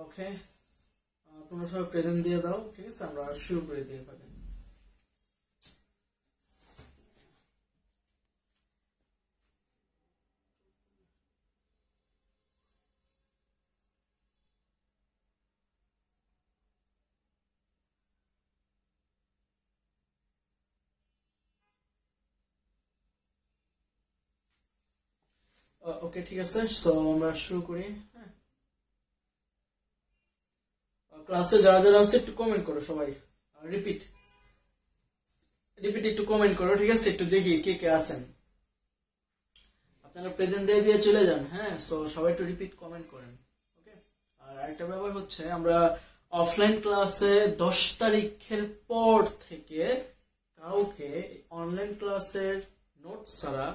ওকে, তোমরা সবাই প্রেজেন্ট দিয়ে দাও, ঠিক আছে? আমরা শুরু করে দিয়ে পাবেন। ওকে, ঠিক আছে, সো আমরা শুরু করি। হ্যাঁ, ক্লাসে যারা যারা আছে একটু কমেন্ট করো সবাই। রিপিট রিপিট একটু কমেন্ট করো, ঠিক আছে? একটু দেখি কে কে আছেন। আপনারা প্রেজেন্ট দিয়ে দিয়ে চলে যান। হ্যাঁ, সো সবাই একটু রিপিট কমেন্ট করেন। ওকে, আর আরেকটা ব্যাপার হচ্ছে, আমরা অফলাইন ক্লাসে 10 তারিখের পর থেকে কাউকে অনলাইন ক্লাসের নোটস ছাড়া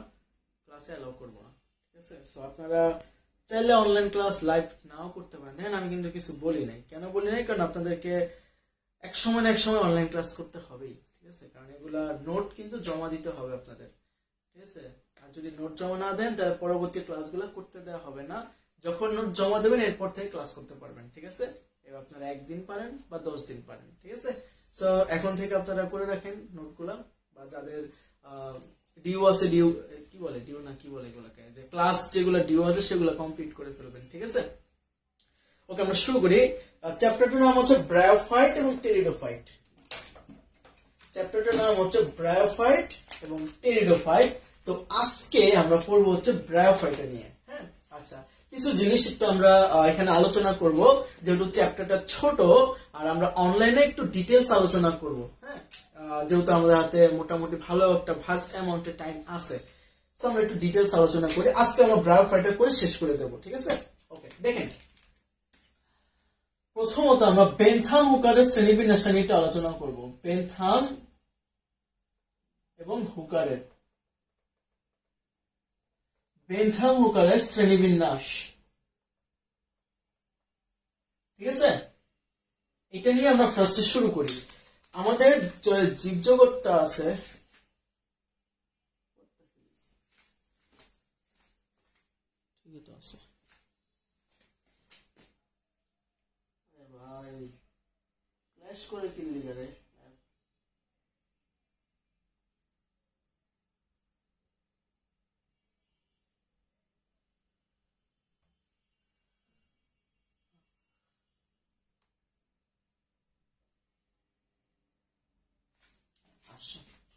ক্লাসে অ্যালাউ করবো না, ঠিক আছে? সো আপনারা চাইলে অনলাইন ক্লাস লাইভ নাও করতে পারেন। দেখেন, আমি কিন্তু কিছু বলি নাই। কেন বলি নাই? কারণ আপনাদেরকে এক সময় না এক সময় অনলাইন ক্লাস করতে হবেই, ঠিক আছে? কারণ এগুলা নোট কিন্তু জমা দিতে হবে আপনাদের, ঠিক আছে? আর যদি নোট জমা না দেন তাহলে পরবর্তী ক্লাসগুলো করতে দেওয়া হবে না। যখন নোট জমা দেবেন এরপর থেকে ক্লাস করতে পারবেন, ঠিক আছে? এবার আপনারা 1 দিন পারেন বা 10 দিন পারেন, ঠিক আছে? সো এখন থেকে আপনারা করে রাখেন নোটগুলা, বা যাদের ডিউ আছে, ডিউ কি বলে, ডিউ না কি বলে এগুলাকে, যে ক্লাস যেগুলো ডিউ আছে সেগুলো কমপ্লিট করে ফেলবেন, ঠিক আছে? ওকে, আমরা শুরু করি। চ্যাপ্টারটার নাম হচ্ছে ব্রায়োফাইট এবং টেরিডোফাইট। চ্যাপ্টারটার নাম হচ্ছে ব্রায়োফাইট এবং টেরিডোফাইট। তো আজকে আমরা পড়বো হচ্ছে ব্রায়োফাইট নিয়ে। হ্যাঁ, আচ্ছা, কিছু জিনিস একটু আমরা এখানে আলোচনা করব, যেহেতু চ্যাপ্টারটা ছোট আর আমরা অনলাইনে একটু ডিটেলস আলোচনা করব। হ্যাঁ, যেহেতু আমাদের হাতে মোটামুটি ভালো একটা ভাস্ট অ্যামাউন্টের টাইম আছে, তো আমরা একটু ডিটেলস আলোচনা করি। আজকে আমরা ব্রায়োফাইটটা করে শেষ করে দেবো, ঠিক আছে? ওকে, দেখেন, প্রথমত আমরা বেন্থাম হুকারের শ্রেণীবিন্যাস নিয়ে একটু আলোচনা করব। বেন্থাম এবং হুকারের শ্রেণীবিন্যাস, ঠিক আছে? এটা নিয়ে আমরা ফার্স্টে শুরু করি। আমাদের জীবজগৎটা আছে, ঠিকই তো আছে ভাই, ক্ল্যাশ করে কিনলি রে।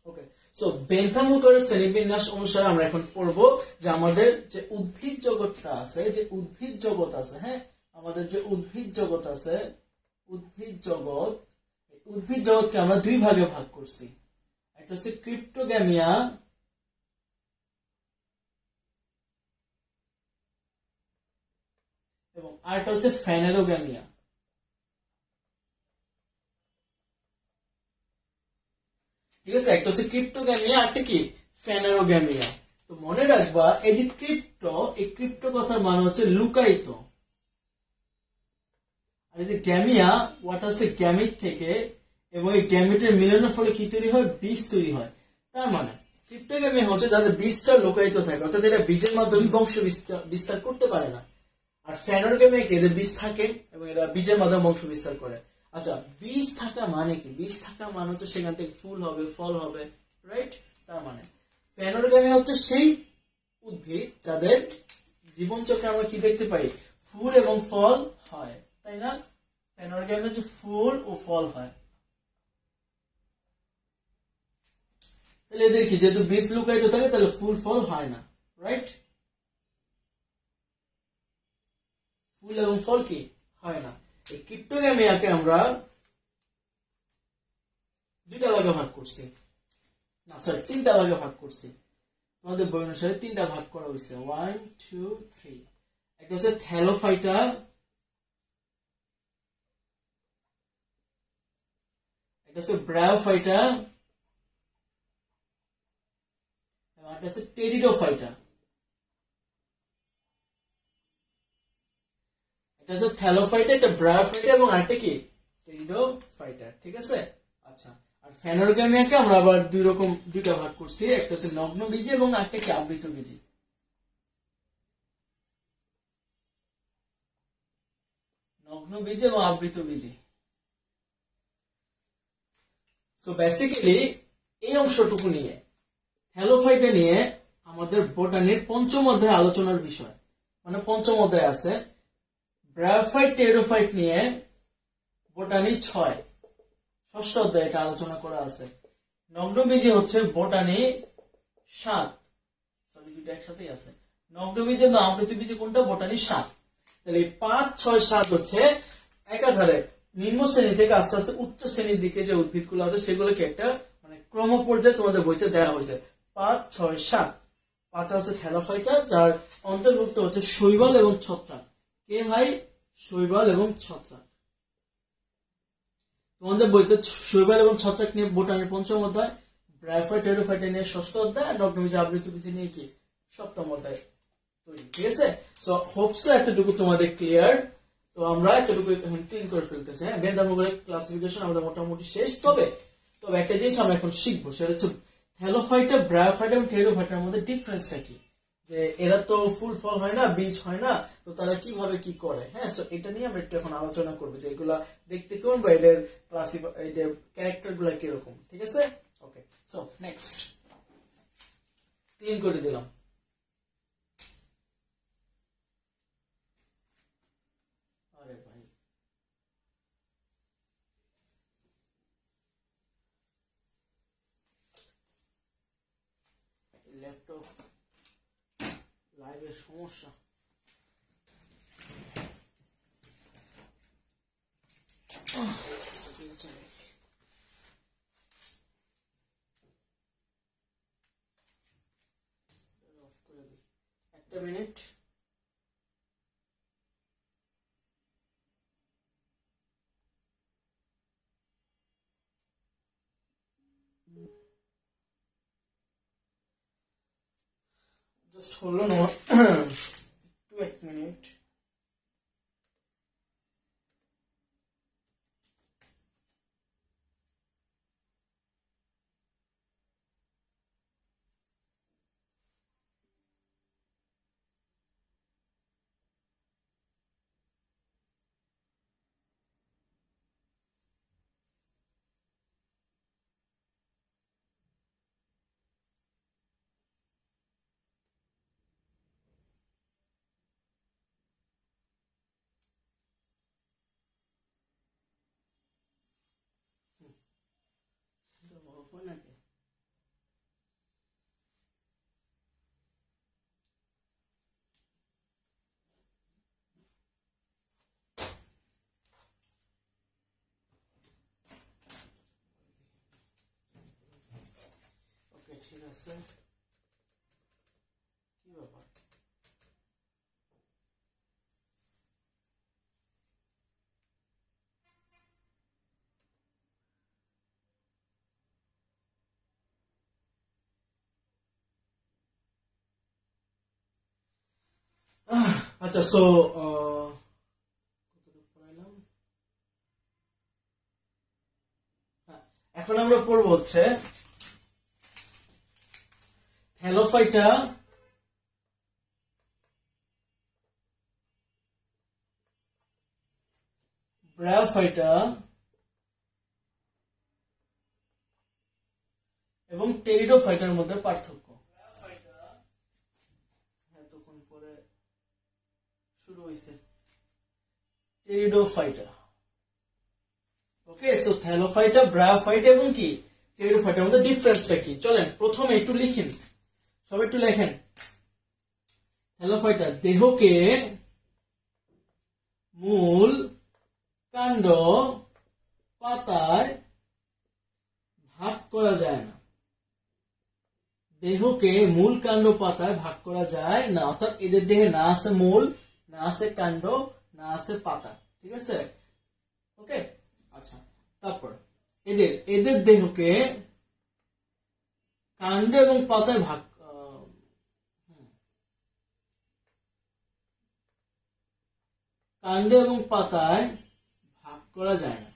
ওকে, সো বেন্থাম হুকারের শ্রেণীবিন্যাস অনুসারে আমরা এখন পড়বো যে আমাদের যে উদ্ভিদ জগৎটা আছে, যে উদ্ভিদ জগৎ আছে, হ্যাঁ, আমাদের যে উদ্ভিদ জগৎ আছে, উদ্ভিদ জগৎকে আমরা 2 ভাগে ভাগ করছি। একটা হচ্ছে ক্রিপ্টোগ্যামিয়া এবং আরেকটা হচ্ছে ফ্যানেরোগ্যামিয়া, ঠিক আছে? একটা হচ্ছে ক্রিপ্টোগ্যামিয়া, আরেকটা কি ফ্যানেরোগ্যামিয়া। তো মনে রাখবা, এই যে ক্রিপ্টো, এই ক্রিপ্টো কথার মানে হচ্ছে লুকায়িত, আর এই যে গ্যামিয়া, ওয়াটা হচ্ছে গ্যামিট থেকে, এবং এই গ্যামিটের মিলনের ফলে কি তৈরি হয়? বীজ তৈরি হয়। তার মানে ক্রিপ্টোগ্যামিয়া হচ্ছে যাদের বীজটা লুকায়িত থাকে, অর্থাৎ এরা বীজের মাধ্যমে বংশ বিস্তার করতে পারে না। আর ফ্যানেরোগ্যামিয়া কি? এদের বীজ থাকে এবং এরা বীজের মাধ্যমে বংশ বিস্তার করে। আচ্ছা, বীজ থাকা মানে কি? বীজ থাকা মানে হচ্ছে সেখান থেকে ফুল হবে, ফল হবে, রাইট? তার মানে ফ্যানেরোগ্যামিয়া হচ্ছে সেই উদ্ভিদ যাদের জীবনচক্রে আমরা কি দেখতে পাই? ফুল এবং ফল হয়, তাই না? ফ্যানেরোগ্যামিয়া হচ্ছে ফুল ও ফল হয়। তাহলে এদের কি, যেহেতু বীজ লুকায়িত থাকে, তাহলে ফুল ফল হয় না, রাইট? ফুল এবং ফল কি হয় না। এই ক্রিপ্টোগ্যামিয়াকে আমরা 2 ভাগে ভাগ করছি, না সরি 3 ভাগে ভাগ করছি। তোমাদের বই অনুসারে 3 ভাগ করা হয়েছে, 1 2 3। একটা হচ্ছে থ্যালোফাইটা, একটা হচ্ছে ব্রায়োফাইটা, এবং একটা হচ্ছে টেরিডোফাইটা। এটা হচ্ছে থ্যালোফাইটা, একটা ব্রায়োফাইটা এবং আরেকটা কি টেরিডোফাইটা, ঠিক আছে? আচ্ছা, আর ফ্যানেরোগ্যামিয়াকে আমরা আবার 2 ভাগ করছি, একটা হচ্ছে নগ্নবীজি এবং আরেকটা কি আবৃতবীজি। নগ্ন বীজ এবং আবৃত বীজে। সো বেসিক্যালি এই অংশটুকু নিয়ে থ্যালোফাইটা নিয়ে আমাদের বোটানির পঞ্চম অধ্যায় আলোচনার বিষয়, মানে পঞ্চম অধ্যায় আছে। ব্রায়োফাইট টেরিডোফাইট নিয়ে বোটানি 6, ষষ্ঠ অধ্যায় এটা আলোচনা করা আছে। নগ্নবীজি হচ্ছে বোটানি 7, সরি দুইটা একসাথেই আছে। নগ্নবীজ এবং আবৃত বীজ কোনটা? বোটানি 7। তাহলে 5, 6, 7 হচ্ছে একাধারে নিম্ন শ্রেণী থেকে আস্তে আস্তে উচ্চ শ্রেণীর দিকে যে উদ্ভিদগুলো আছে সেগুলোকে একটা মানে ক্রম পর্যায়ে তোমাদের বইতে দেওয়া হয়েছে। 5, 6, 7। 5 আছে থ্যালোফাইটা, যার অন্তর্ভুক্ত হচ্ছে শৈবাল এবং ছত্রাক। কে ভাই? শৈবাল এবং ছত্রাক। তোমাদের বইতে শৈবাল এবং ছত্রাক নিয়ে বোটানির পঞ্চম অধ্যায়, ব্রায়োফাইট টেরিডোফাইট নিয়ে ষষ্ঠ অধ্যায়, আর নগ্নবীজ আবৃত বীজ নিয়ে কি সপ্তম অধ্যায় তৈরি। ঠিক আছে? সো হোপস এতটুকু তোমাদের ক্লিয়ার। তো আমরা এতটুকু এখন ক্লিন করে ফেলতেছি। হ্যাঁ, বেন্দামোগরের ক্লাসিফিকেশন আমাদের মোটামুটি শেষ। তবে একটা জিনিস আমরা এখন শিখবো, সেটা হচ্ছে থ্যালোফাইটা, ব্রায়োফাইটা এবং টেরিডোফাইটার মধ্যে ডিফারেন্সটা কি। যে এরা তো ফুল ফল হয় না, বীজ হয় না, তো তারা কিভাবে কি করে। হ্যাঁ, সো এটা নিয়ে আমরা একটু এখন আলোচনা করবো যে এগুলা দেখতে কেমন বা এদের এদের ক্যারেক্টার গুলা কিরকম। ঠিক আছে? ওকে, সো নেক্সট ক্লিন করে দিলাম। আরে ভাই, ল্যাপটপ লাইভের সমস্যা। একটা মিনিট। জাস্ট hold on একটু 1 মিনিট। নাকি ওকে, ঠিক আছে। কি ব্যাপার? আচ্ছা, সো এখন আমরা পড়বো হচ্ছে থ্যালোফাইটা, ব্রায়োফাইটা এবং টেরিডোফাইটার মধ্যে পার্থক্য। এতক্ষণ পরে শুরু হয়েছে টেরিডোফাইটা। ওকে, সো থ্যালোফাইটা, ব্রায়োফাইটা এবং কি টেরিডোফাইটার মধ্যে ডিফারেন্সটা কি চলেন প্রথমে একটু লিখেন, সবাই একটু লেখেন। থ্যালোফাইটা দেহকে মূল, কাণ্ড, পাতায় ভাগ করা যায় না। দেহকে মূল, কাণ্ড, পাতায় ভাগ করা যায় না, অর্থাৎ এদের দেহে না আছে মূল, না আছে কাণ্ড, না আছে পাতা। ঠিক আছে? ওকে, আচ্ছা। তারপর এদের দেহকে কাণ্ড এবং পাতায় ভাগ কাণ্ড এবং পাতায় ভাগ করা যায় না।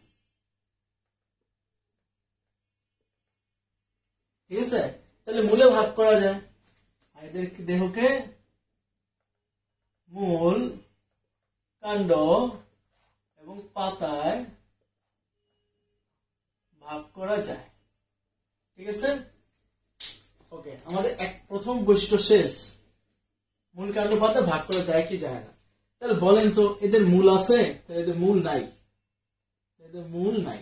ঠিক আছে? তাহলে মূলে ভাগ করা যায়। এদের দেহকে মূল, কাণ্ড, এবং পাতায় ভাগ করা যায়। ঠিক আছে, ওকে, আমাদের প্রথম বৈশিষ্ট্য শেষ। মূল কাণ্ড পাতা ভাগ করা যায় কি যায় না। তাহলে বলেন তো এদের মূল আছে? তাহলে এদের মূল নাই, এদের মূল নাই।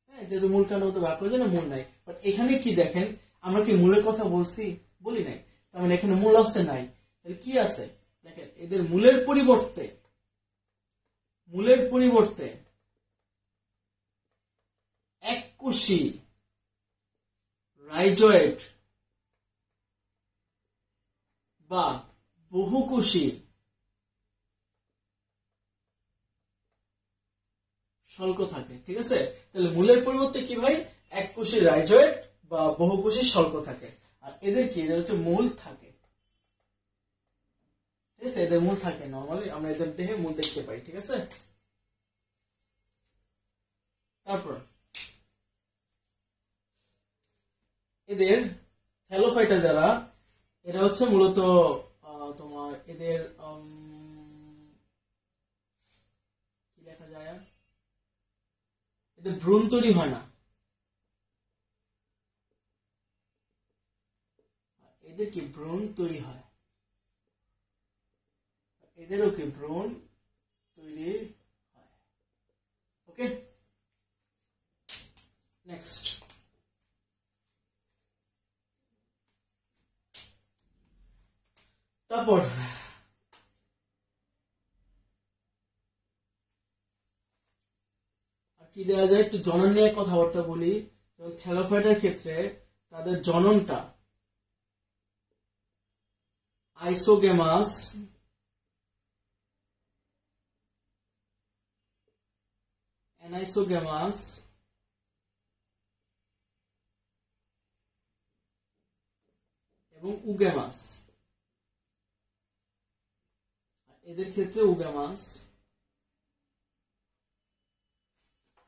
হ্যাঁ, যেহেতু মূল কাণ্ড পাতা ভাগ করা যায় না, মূল নাই। বাট এখানে কি দেখেন, আমরা কি মূলের কথা বলছি? বলি নাই। তার মানে এখানে মূল আছে নাই। তাহলে কি আছে দেখেন, এদের মূলের পরিবর্তে এককোষী রাইজয়েড বা বহুকোষী শল্ক থাকে। ঠিক আছে, তাহলে মূলের পরিবর্তে কি ভাই, এককোষী রাইজয়েড বা বহুকোষী শল্ক থাকে। আর এদের কি, এদের হচ্ছে মূল থাকে। ঠিক আছে, এদের মূল থাকে। নর্মালি আমরা এদের দেহে মূল দেখতে পাই। ঠিক আছে, তারপর এদের থ্যালোফাইটা যারা, এরা হচ্ছে মূলত তোমার এদের কি লেখা যায়, এদের ভ্রূণ তৈরি হয় না। এদের কি ভ্রূণ তৈরি হয়, এদেরও কি ভ্রূণ তৈরি হয়। ওকে, নেক্সট। তারপর কি দেওয়া যায়, একটু জনন নিয়ে কথাবার্তা বলি। যেমন থ্যালোফাইটার ক্ষেত্রে তাদের জননটা আইসোগেমাস অ্যানাইসোগেমাস এবং উগেমাস। এদের ক্ষেত্রে উগেমাস,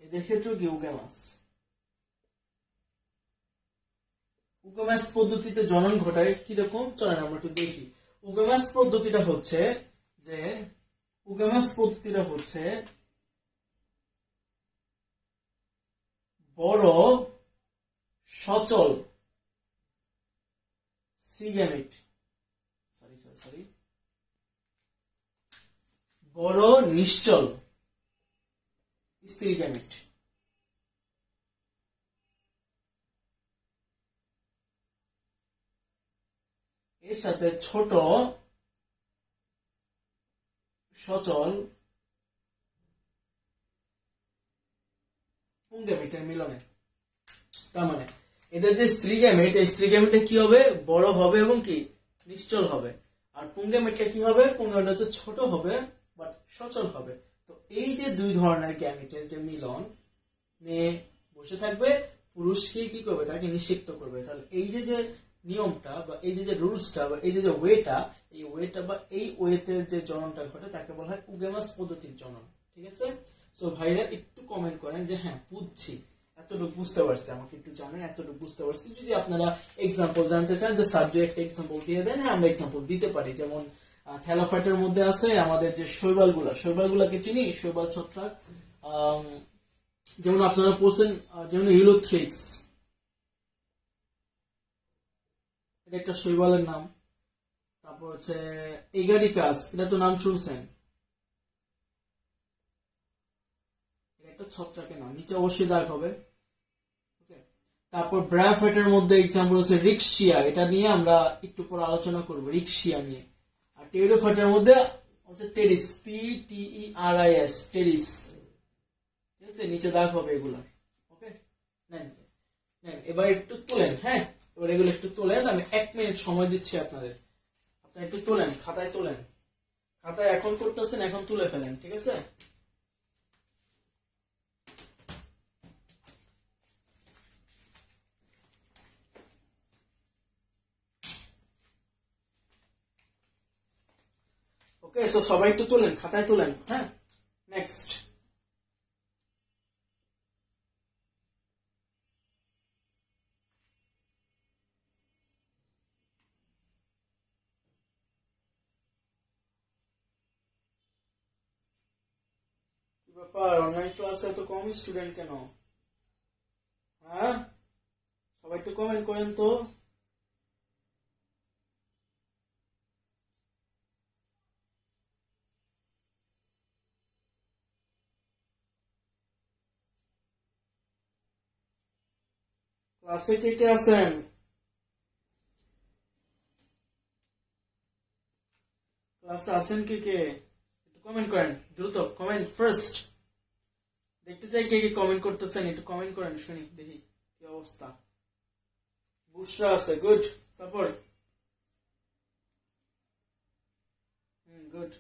এদের ক্ষেত্রেও কি উগেমাস। উগেমাস পদ্ধতিতে জনন ঘটায় কিরকম, চলেন আমরা একটু দেখি। উগেমাস পদ্ধতিটা হচ্ছে যে, বড় সচল স্ত্রীগ্যামিট, বড় নিশ্চল স্ত্রীগ্যামিট, এর সাথে ছোট সচল পুংগ্যামিটের মিলনে। তার মানে এদের যে স্ত্রীগ্যামিট, এই স্ত্রীগ্যামিটে কি হবে, বড় হবে এবং কি নিশ্চল হবে। আর পুংগ্যামিটটা কি হবে, পুংগ্যামিট হচ্ছে ছোট হবে বাট সচল হবে। তো এই যে দুই ধরনের গ্যামিটের যে মিলন, মেয়ে বসে থাকবে, পুরুষকে কি করবে, তাকে নিষিক্ত করবে। তাহলে এই যে নিয়মটা বা এই যে রুলসটা বা এই যে ওয়েটা, এই ওয়েটা বা এই ওয়েতে যে জননটা ঘটে তাকে বলা হয় উগেমাস পদ্ধতির জনন। ঠিক আছে, সো ভাইরা একটু কমেন্ট করেন যে হ্যাঁ বুঝছি, এতটুকু বুঝতে পারছি, আমাকে একটু জানেন এতটুকু বুঝতে পারছি। যদি আপনারা এক্সাম্পল জানতে চান, যে সাবজেক্ট এক্সাম্পল দিয়ে দেন, হ্যাঁ আমরা এক্সাম্পল দিতে পারি। যেমন থ্যালোফাইটের মধ্যে আছে আমাদের যে শৈবালগুলাকে চিনি, শৈবাল ছত্রাক। যেমন আপনারা পড়ছেন, যেমন ইউলোথ্রিক্স, এটা একটা শৈবালের নাম। তারপর হচ্ছে এগারিকাস, এটা তো নাম শুনছেন, এটা একটা ছত্রাকের নাম, নিচে অবশ্যই দাগ হবে। তারপর ব্রায়োফাইটের মধ্যে এক্সাম্পল হচ্ছে রিক্সিয়া, এটা নিয়ে আমরা একটু পর আলোচনা করব, রিক্সিয়া নিয়ে। আর টেরিডোফাইটের মধ্যে হচ্ছে টেরিস, PTERIS, টেরিস। ঠিক আছে, নিচে দাগ হবে এগুলা। ওকে, নেন এবার একটু তোলেন। হ্যাঁ, এবার এগুলো একটু তোলেন, আমি 1 মিনিট সময় দিচ্ছি আপনাদের। আপনারা একটু তোলেন, খাতায় তোলেন, খাতায় এখন করতেছেন, এখন তুলে ফেলেন। ঠিক আছে, ওকে, সো সবাই একটু তোলেন, খাতায় তোলেন। হ্যাঁ, নেক্সট। ব্যাপার, অনলাইন ক্লাসে এত কম স্টুডেন্ট কেন? হ্যাঁ, সবাই একটু কমেন্ট করেন তো। ক্লাসে কে কে আছেন? ক্লাসে আছেন কে কে? একটু কমেন্ট করেন দ্রুত, কমেন্ট ফার্স্ট। দেখতে চাই কে কে কমেন্ট করতেছেন, একটু কমেন্ট করেন শুনি, দেখি কি অবস্থা। বুশরা আছে, গুড। তারপর গুড।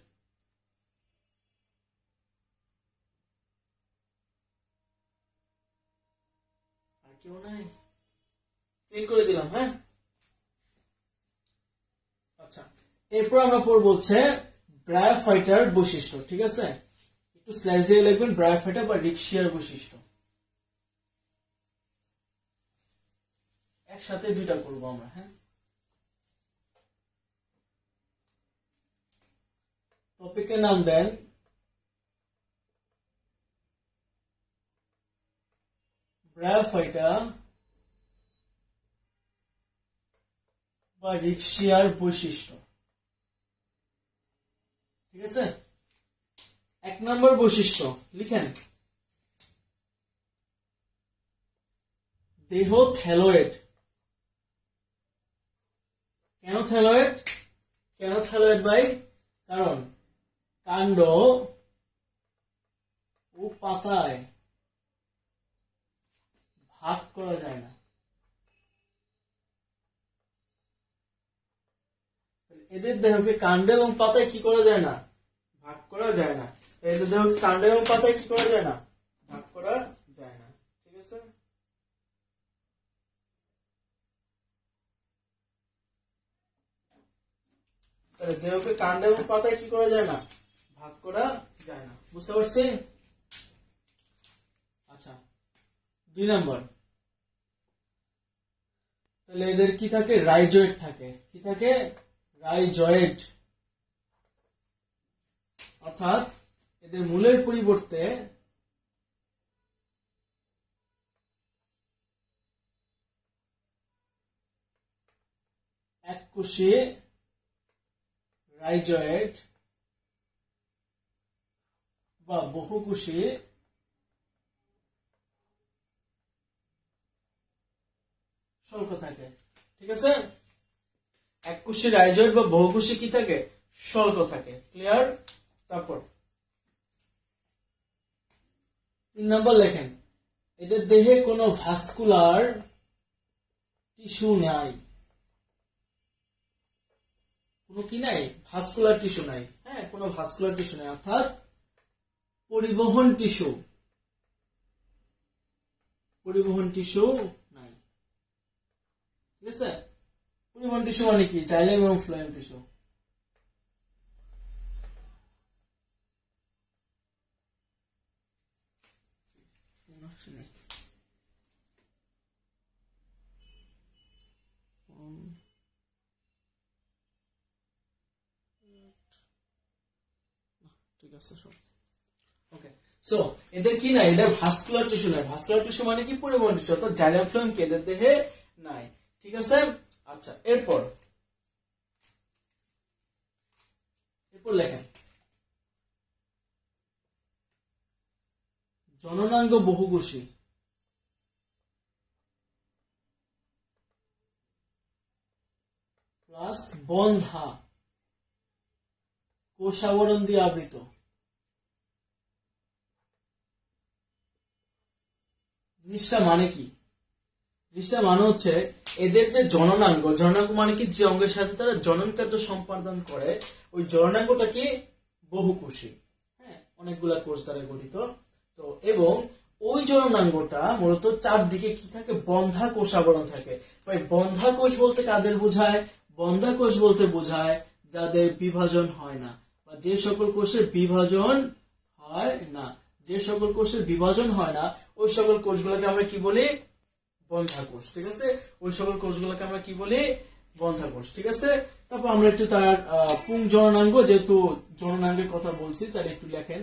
আর কেউ নাই? ক্লিক করে দিলাম, হ্যাঁ। আচ্ছা, এরপর আমরা পড়বো হচ্ছে ব্রায়োফাইটার বৈশিষ্ট্য, ঠিক আছে? একটু স্ল্যাশ দিয়ে লিখবেন ব্রায়োফাইটা বা রিকশিয়ার বৈশিষ্ট্য। একসাথে দুইটা করবো আমরা, হ্যাঁ। টপিকের নাম দেন ব্রায়োফাইটা বা রিকশিয়ার বৈশিষ্ট্য, ঠিক আছে? 1 নম্বর বৈশিষ্ট্য লিখেন, দেহ থ্যালয়েড। কেন থ্যালয়েড? কেন থ্যালয়েড ভাই? কারণ কাণ্ড ও পাতায় ভাগ করা যায় না। এদের দেহকে কাণ্ড এবং পাতায় কি করা যায় না? ভাগ করা যায় না। এদের দেহকে কাণ্ড এবং পাতায় কি করা যায় না? ভাগ করা যায় না, ঠিক আছে? তাহলে দেহকে কাণ্ড এবং পাতায় কি করা যায় না? ভাগ করা যায় না, বুঝতে পারছি? আচ্ছা, 2 নম্বর, তাহলে এদের কি থাকে? রাইজয়েড থাকে। কি থাকে? রাইজয়েড। অর্থাৎ এদের মূলের পরিবর্তে এককোষী রাইজয়েড বা বহুকোষী শল্ক থাকে, ঠিক আছে? এককোষী রাইজয়েড বা বহুকোষী কি থাকে? শল্ক থাকে, ক্লিয়ার? তারপর 3 নম্বর লেখেন, এদের দেহে কোনো ভাস্কুলার টিস্যু নাই। কোনো কি নাই? ভাস্কুলার টিস্যু নাই, হ্যাঁ, কোনো ভাস্কুলার টিস্যু নাই, অর্থাৎ পরিবহন টিস্যু, পরিবহন টিস্যু নাই, ঠিক আছে? পরিবহন টিস্যু মানে কি? জাইলেম এবং ফ্লোয়েম টিস্যু। ঠিক আছে, ওকে। সো এদের কি নাই? এদের ভাস্কুলার টিস্যু নাই। ভাস্কুলার টিস্যু মানে কি? পরিবহন টিস্যু, অর্থাৎ জাইলেম ফ্লোয়েম কি এদের দেহে নাই, ঠিক আছে? আচ্ছা, এরপর লেখেন, জননাঙ্গ বহুকোষী প্লাস বন্ধা কোষাবরণ দিয়ে আবৃত। জিনিসটা মানে কি? জিনিসটা মানে হচ্ছে এদের যে জননাঙ্গ, জননাঙ্গ মানে কি? যে অঙ্গের সাথে তারা জনন কার্য সম্পাদন করে, ওই জননাঙ্গটা কি? বহুকোষী, হ্যাঁ, অনেকগুলা কোষ দ্বারা গঠিত। তো এবং ওই জননাঙ্গটা মূলত চারদিকে কি থাকে? বন্ধা কোষ আবরণ থাকে। ভাই, বন্ধা কোষ বলতে কাদের বোঝায়? বন্ধা কোষ বলতে বোঝায় যাদের বিভাজন হয় না, বা যে সকল কোষের বিভাজন হয় না। যে সকল কোষের বিভাজন হয় না ওই সকল কোষগুলোকে আমরা কি বলি? বন্ধা কোষ, ঠিক আছে? ওই সকল কোষগুলোকে আমরা কি বলি? বন্ধা কোষ, ঠিক আছে? তারপর আমরা একটু তার পুং জননাঙ্গ, যেহেতু জননাঙ্গের কথা বলছি, তার একটু লেখেন,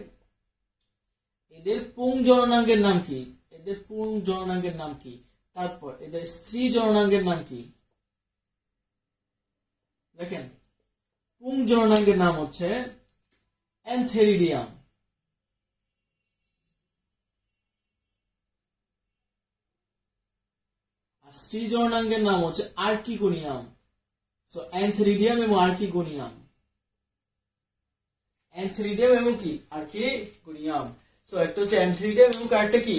এদের পুং জননাঙ্গের নাম কি? এদের পুং জননাঙ্গের নাম কি? তারপর এদের স্ত্রী জননাঙ্গের নাম কি? দেখেন, পুং জননাঙ্গের নাম হচ্ছে অ্যান্থেরিডিয়াম, আর স্ত্রী জননাঙ্গের নাম হচ্ছে আর্কিগোনিয়াম। সো অ্যান্থেরিডিয়াম এবং আর্কিগোনিয়াম, অ্যান্থেরিডিয়াম এবং কি আর্কিগোনিয়াম। সো একটা হচ্ছে অ্যান্থেরিডিয়াম এবং আরেকটা কি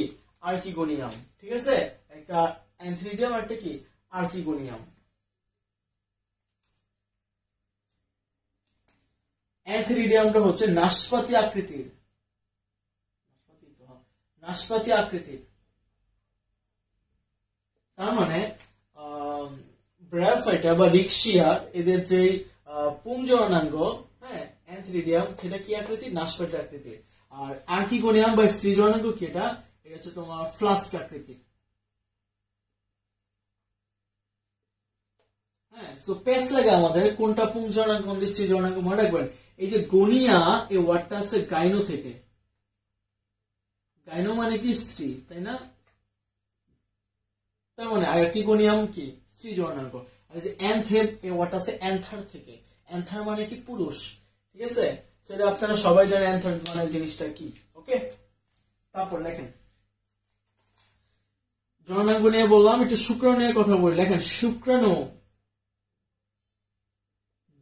আর্কিগোনিয়াম, ঠিক আছে? একটা অ্যান্থেরিডিয়াম, একটা কি আর্কিগোনিয়াম। অ্যান্থেরিডিয়ামটা হচ্ছে নাশপাতি আকৃতির, নাশপাতি আকৃতির। তার মানে ব্রায়োফাইটা বা রিক্সিয়া এদের যে পুং জননাঙ্গ, হ্যাঁ, অ্যান্থেরিডিয়াম, সেটা কি আকৃতির? নাশপাতি আকৃতির। আর আর্কিগোনিয়াম বা স্ত্রী জননাঙ্গ কি? এটা হচ্ছে তোমার ফ্লাস্ক আকৃতির। হ্যাঁ, সো পেস লাগে আমাদের কোনটা পুং জননাঙ্গ, কোন স্ত্রী জননাঙ্গ মনে রাখবেন। এই যে গনিয়া, এই ওয়ার্ডটা আছে গাইনো থেকে। গাইনো মানে কি? স্ত্রী, তাই না? তার মানে আর্কিগোনিয়াম কি? স্ত্রী জননাঙ্গ। আর এই যে অ্যান্থেম, এই ওয়ার্ডটা আছে অ্যান্থার থেকে। অ্যান্থার মানে কি? পুরুষ, ঠিক আছে? সেটা আপনারা সবাই জানেন অ্যান্থার মানে জিনিসটা কি। ওকে, তারপর লেখেন জননাঙ্গ নিয়ে বললাম, একটু শুক্রাণু নিয়ে কথা বলি। লেখেন শুক্রাণু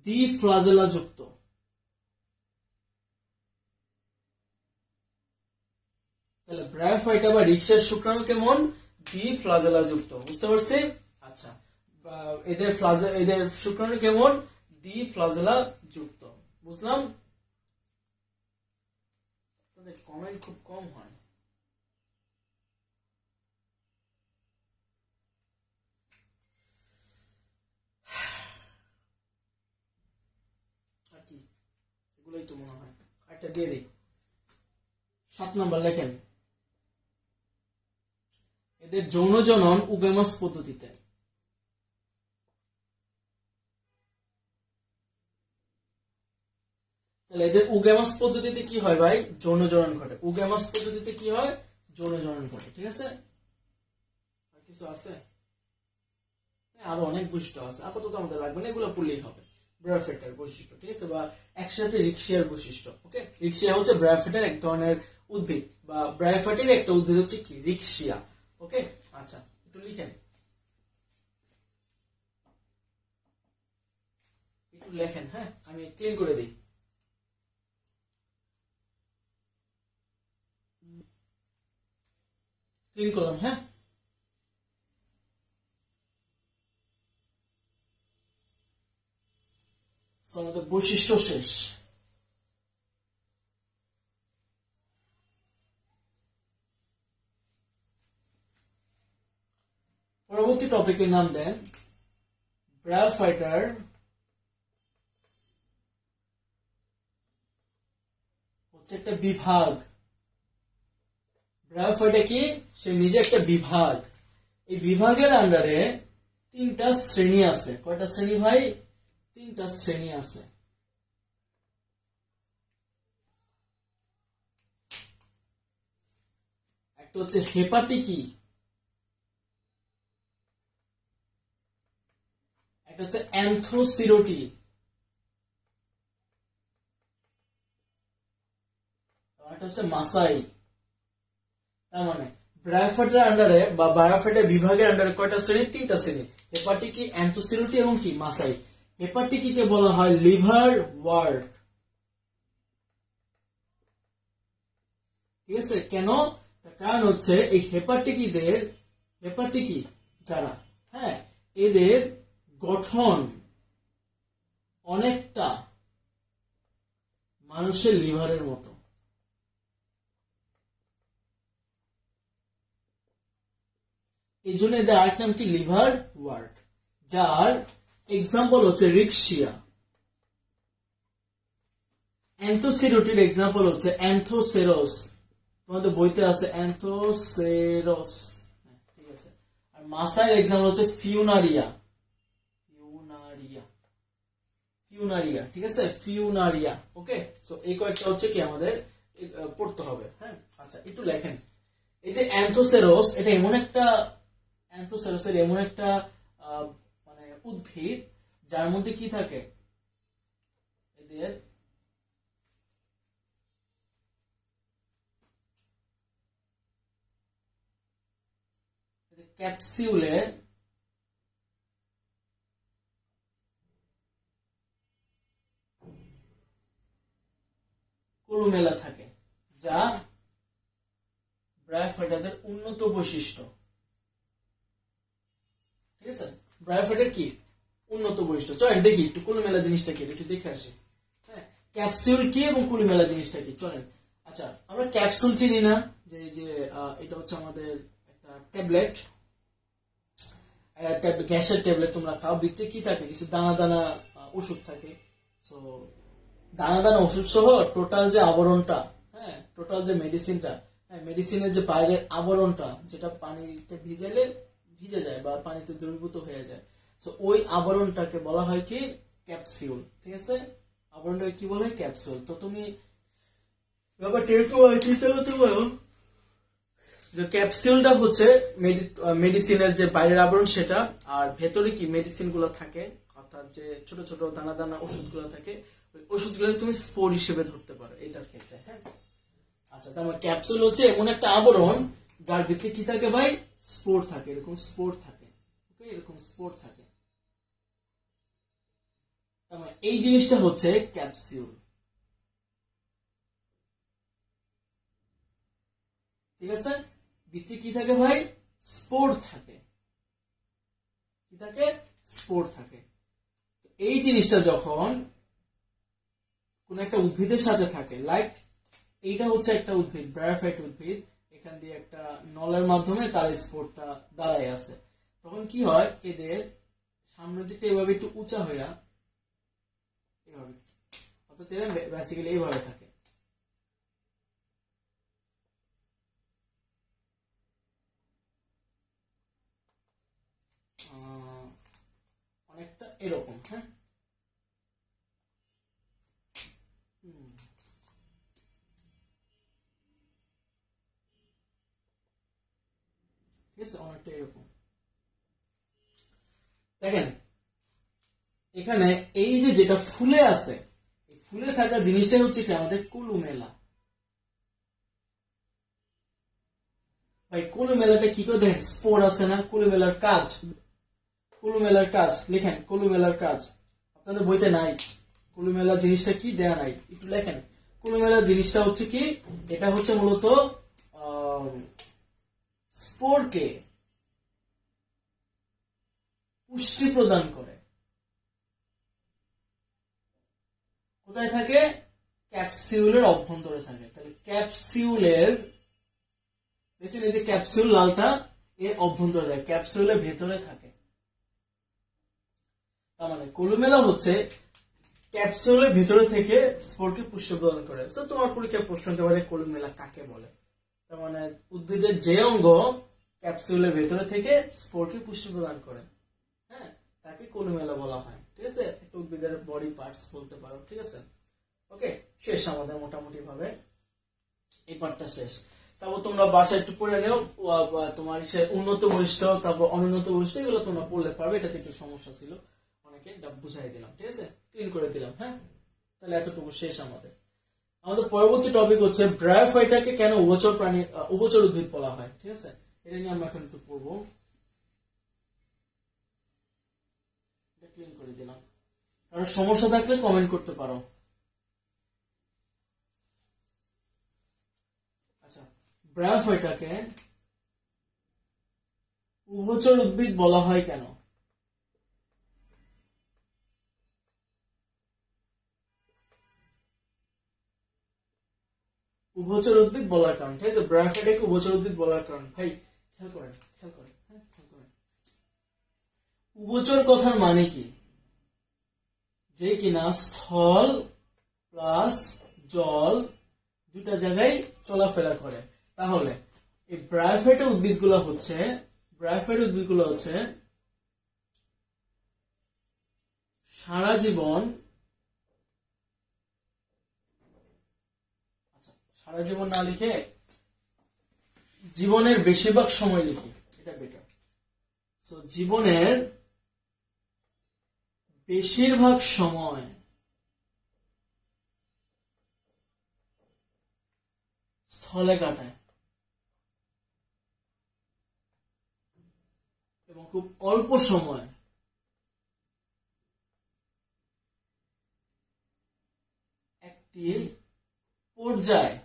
দ্বি ফ্লাজেলা যুক্ত। তাহলে ব্রায়োফাইটা বা রিক্সার শুক্রাণু কেমন? দ্বি ফ্লাজেলা যুক্ত, বুঝতে পারছি? আচ্ছা, এদের শুক্রাণু কেমন? দ্বি ফ্লাজেলা যুক্ত, বুঝলাম? তাদের কমেন্ট খুব কম হয়। আর কি, এগুলোই তো মনে হয়। একটা দিয়ে দিই, 7 নম্বর লেখেন এদের যৌন জনন উগেমাস পদ্ধতিতে। তাহলে এদের উগেমাস পদ্ধতিতে কি হয় ভাই? যৌন জনন ঘটে। উগেমাস পদ্ধতিতে কি হয়? যৌন জনন ঘটে, ঠিক আছে? আর কিছু আছে? আরো অনেক বৈশিষ্ট্য আছে, আপাতত আমাদের লাগবে না, এগুলো পড়লেই হবে। ব্রায়োফাইটার বৈশিষ্ট্য, ঠিক আছে? বা একসাথে রিক্সিয়ার বৈশিষ্ট্য। ওকে, রিক্সিয়া হচ্ছে ব্রায়োফাইটার এক ধরনের উদ্ভিদ, বা ব্রায়োফাইটের একটা উদ্ভিদ হচ্ছে কি? রিক্সিয়া। ওকে, আচ্ছা, একটু লিখেন, একটু লেখেন। হ্যাঁ, আমি ক্লিন করে দিই। ক্লিন করলাম। হ্যাঁ, আমাদের বৈশিষ্ট্য শেষ। পরবর্তী টপিকের নাম দেন ব্রায়োফাইটার হচ্ছে একটা বিভাগ। ব্রায়োফাইটা কি? সে নিজে একটা বিভাগ। এই বিভাগের আন্ডারে 3টা শ্রেণী আছে। কয়টা শ্রেণী ভাই? 3টা শ্রেণী আছে। একটা হচ্ছে হেপাটিকি, একটা হচ্ছে অ্যান্থোসিরোটি, একটা হচ্ছে মাসাই। তার মানে ব্রায়োফাইটার আন্ডারে বা ব্রায়োফাইটার বিভাগের আন্ডারে কয়টা শ্রেণী? 3টা শ্রেণী, হেপাটিকি, অ্যান্থোসিরোটি এবং কি মাসাই। হেপাটিকিকে বলা হয় লিভার ওয়ার্ড, ঠিক আছে? কেন? তার কারণ হচ্ছে এই হেপাটিকি যারা, হ্যাঁ, এদের গঠন অনেকটা মানুষের লিভারের মতো। এই জন্য এদের আরেক নাম কি? Liver word. যার এক্সাম্পল হচ্ছে রিক্সিয়া। অ্যান্থোসেরোটির এক্সাম্পল হচ্ছে অ্যান্থোসেরোস, তোমাদের বইতে আছে অ্যান্থোসেরোস, ঠিক আছে? আর মাসাইয়ের এক্সাম্পল হচ্ছে ফিউনারিয়া, ফিউনারিয়া, ঠিক আছে? ফিউনারিয়া। ওকে, সো এই কয়েকটা হচ্ছে কি আমাদের পড়তে হবে। হ্যাঁ, আচ্ছা একটু লেখেন, এই যে অ্যান্থোসেরস, এটা এমন একটা অ্যান্থোসেরসের এমন একটা মানে উদ্ভিদ যার মধ্যে কি থাকে, এদের ক্যাপসিউলে কোলুমেলা থাকে, যা ব্রায়োফাইটাদের উন্নত বৈশিষ্ট্য। ঠিক আছে, ব্রায়োফাইটার কি উন্নত বৈশিষ্ট্য। চলেন দেখি একটু কোলুমেলা জিনিসটা কি, একটু দেখে আসি। হ্যাঁ, ক্যাপসিউল কি এবং কোলুমেলা জিনিসটা কি, চলেন। আচ্ছা, আমরা ক্যাপসুল চিনি না, যে যে এটা হচ্ছে আমাদের একটা ট্যাবলেট, গ্যাসের ট্যাবলেট তোমরা খাও, ভিতরে কি থাকে, কিছু দানা দানা ওষুধ থাকে। সো দানা দানা ওষুধ সহ টোটাল যে আবরণটা, হ্যাঁ টোটাল যে মেডিসিনটা, হ্যাঁ মেডিসিনের যে বাইরের আবরণটা, যেটা পানিতে ভিজালে ভিজে যায় বা পানিতে দ্রবীভূত হয়ে যায়, সো ওই আবরণটাকে বলা হয় কি ক্যাপসিউল। ঠিক আছে, আবরণটাকে কি বলা হয় ক্যাপসুল। তো তুমি ব্যাপারটা এরকম চিন্তা করতে পারো যে ক্যাপসিউলটা হচ্ছে মেডিসিনের যে বাইরের আবরণ সেটা, আর ভেতরে কি মেডিসিন গুলো থাকে, অর্থাৎ যে ছোট ছোট দানা দানা ওষুধ গুলো থাকে, ওই ওষুধগুলো তুমি স্পোর হিসেবে ধরতে পারো এটার ক্ষেত্রে। হ্যাঁ, আচ্ছা, তার মানে ক্যাপসুল হচ্ছে এমন একটা আবরণ যার ভিতরে কি থাকে ভাই, স্পোর থাকে, এরকম স্পোর থাকে। ওকে, এরকম স্পোর থাকে। তার মানে এই জিনিসটা হচ্ছে ক্যাপসিউল। ঠিক আছে, ভিতরে কি থাকে ভাই, স্পোর থাকে। কি থাকে, স্পোর থাকে। এই জিনিসটা যখন কোন একটা উদ্ভিদের সাথে থাকে, লাইক এইটা হচ্ছে একটা উদ্ভিদ, ব্রায়োফাইট উদ্ভিদ, এখান দিয়ে একটা নলের মাধ্যমে তার স্পোরটা দাঁড়ায় আছে, তখন কি হয়, এদের সামনের দিকটা এভাবে একটু উঁচা হইয়া এভাবে, অর্থাৎ এরা বেসিক্যালি এইভাবে থাকে। অনেকটা এরকম। হ্যাঁ, ঠিক আছে, অনেকটা এরকম। দেখেন এখানে এই যে যেটা ফুলে আছে, ফুলে থাকা জিনিসটাই হচ্ছে কি আমাদের কুলুমেলা। ভাই কুলুমেলাটা কি করে, দেখেন স্পোর আছে না, কুলুমেলার কাজ, কুলুমেলার কাজ লিখেন, কুলুমেলার কাজ আপনাদের বইতে নাই, কুলুমেলা জিনিসটা কি দেয়া নাই, একটু লেখেন। কুলুমেলা জিনিসটা হচ্ছে কি, এটা হচ্ছে মূলত স্পোরকে পুষ্টি প্রদান করে। কোথায় থাকে, ক্যাপসিউলের অভ্যন্তরে থাকে। তাহলে ক্যাপসিউলের, দেখছেন এই যে ক্যাপসিউল লালটা, এর অভ্যন্তরে থাকে, ক্যাপসিউলের ভেতরে থাকে। তার মানে কুলুমেলা হচ্ছে ক্যাপসুলের ভিতরে থেকে স্পোরকে পুষ্টি প্রদান করে। সো তোমার পরীক্ষায় প্রশ্ন হতে পারে কুলুমেলা কাকে বলে। তার মানে উদ্ভিদের যে অঙ্গ ক্যাপসুলের ভেতরে থেকে স্পোরকে পুষ্টি প্রদান করে, হ্যাঁ তাকে কুলুমেলা বলা হয়। ঠিক আছে, একটা উদ্ভিদের বডি পার্টস বলতে পারো। ঠিক আছে, ওকে, শেষ আমাদের মোটামুটি ভাবে এই পার্টটা শেষ। তারপর তোমরা বাসায় একটু পড়ে নেও, তোমার উন্নত বৈশিষ্ট্য, তারপর অনুন্নত বৈশিষ্ট্য, এগুলো তোমরা পড়লে পারবে। এটাতে একটু সমস্যা ছিল, অনেকে বুঝাই দিলাম। ঠিক আছে, ক্লিন করে দিলাম। হ্যাঁ, তাহলে এতটুকু শেষ আমাদের। আমাদের পরবর্তী টপিক হচ্ছে ব্রায়োফাইটাকে কেন উভচর প্রাণী, উভচর উদ্ভিদ বলা হয়। ঠিক আছে, এটা নিয়ে আমরা এখন একটু পড়বো। ক্লিন করে দিলাম, কারণ সমস্যা থাকলে কমেন্ট করতে পারো। আচ্ছা, ব্রায়োফাইটাকে উভচর উদ্ভিদ বলা হয় কেন? উভচর উদ্ভিদ বলার কারণ, ঠিক আছে, ব্রায়োফাইটাকে উভচর উদ্ভিদ বলার কারণ, ভাই খেয়াল করেন, খেয়াল করেন, হ্যাঁ খেয়াল করেন। উভচর কথার মানে কি, যে কিনা স্থল প্লাস জল দুটা জায়গায় চলাফেরা করে। তাহলে এই ব্রায়োফাইটা উদ্ভিদগুলো হচ্ছে, ব্রায়োফাইট উদ্ভিদগুলো হচ্ছে সারা জীবন, আচ্ছা সারা জীবন না লিখে জীবনের বেশিরভাগ সময় লিখি, এটা বেটার। সো জীবনের বেশিরভাগ সময় স্থলে কাটায় এবং খুব অল্প সময় একটি পর্যায়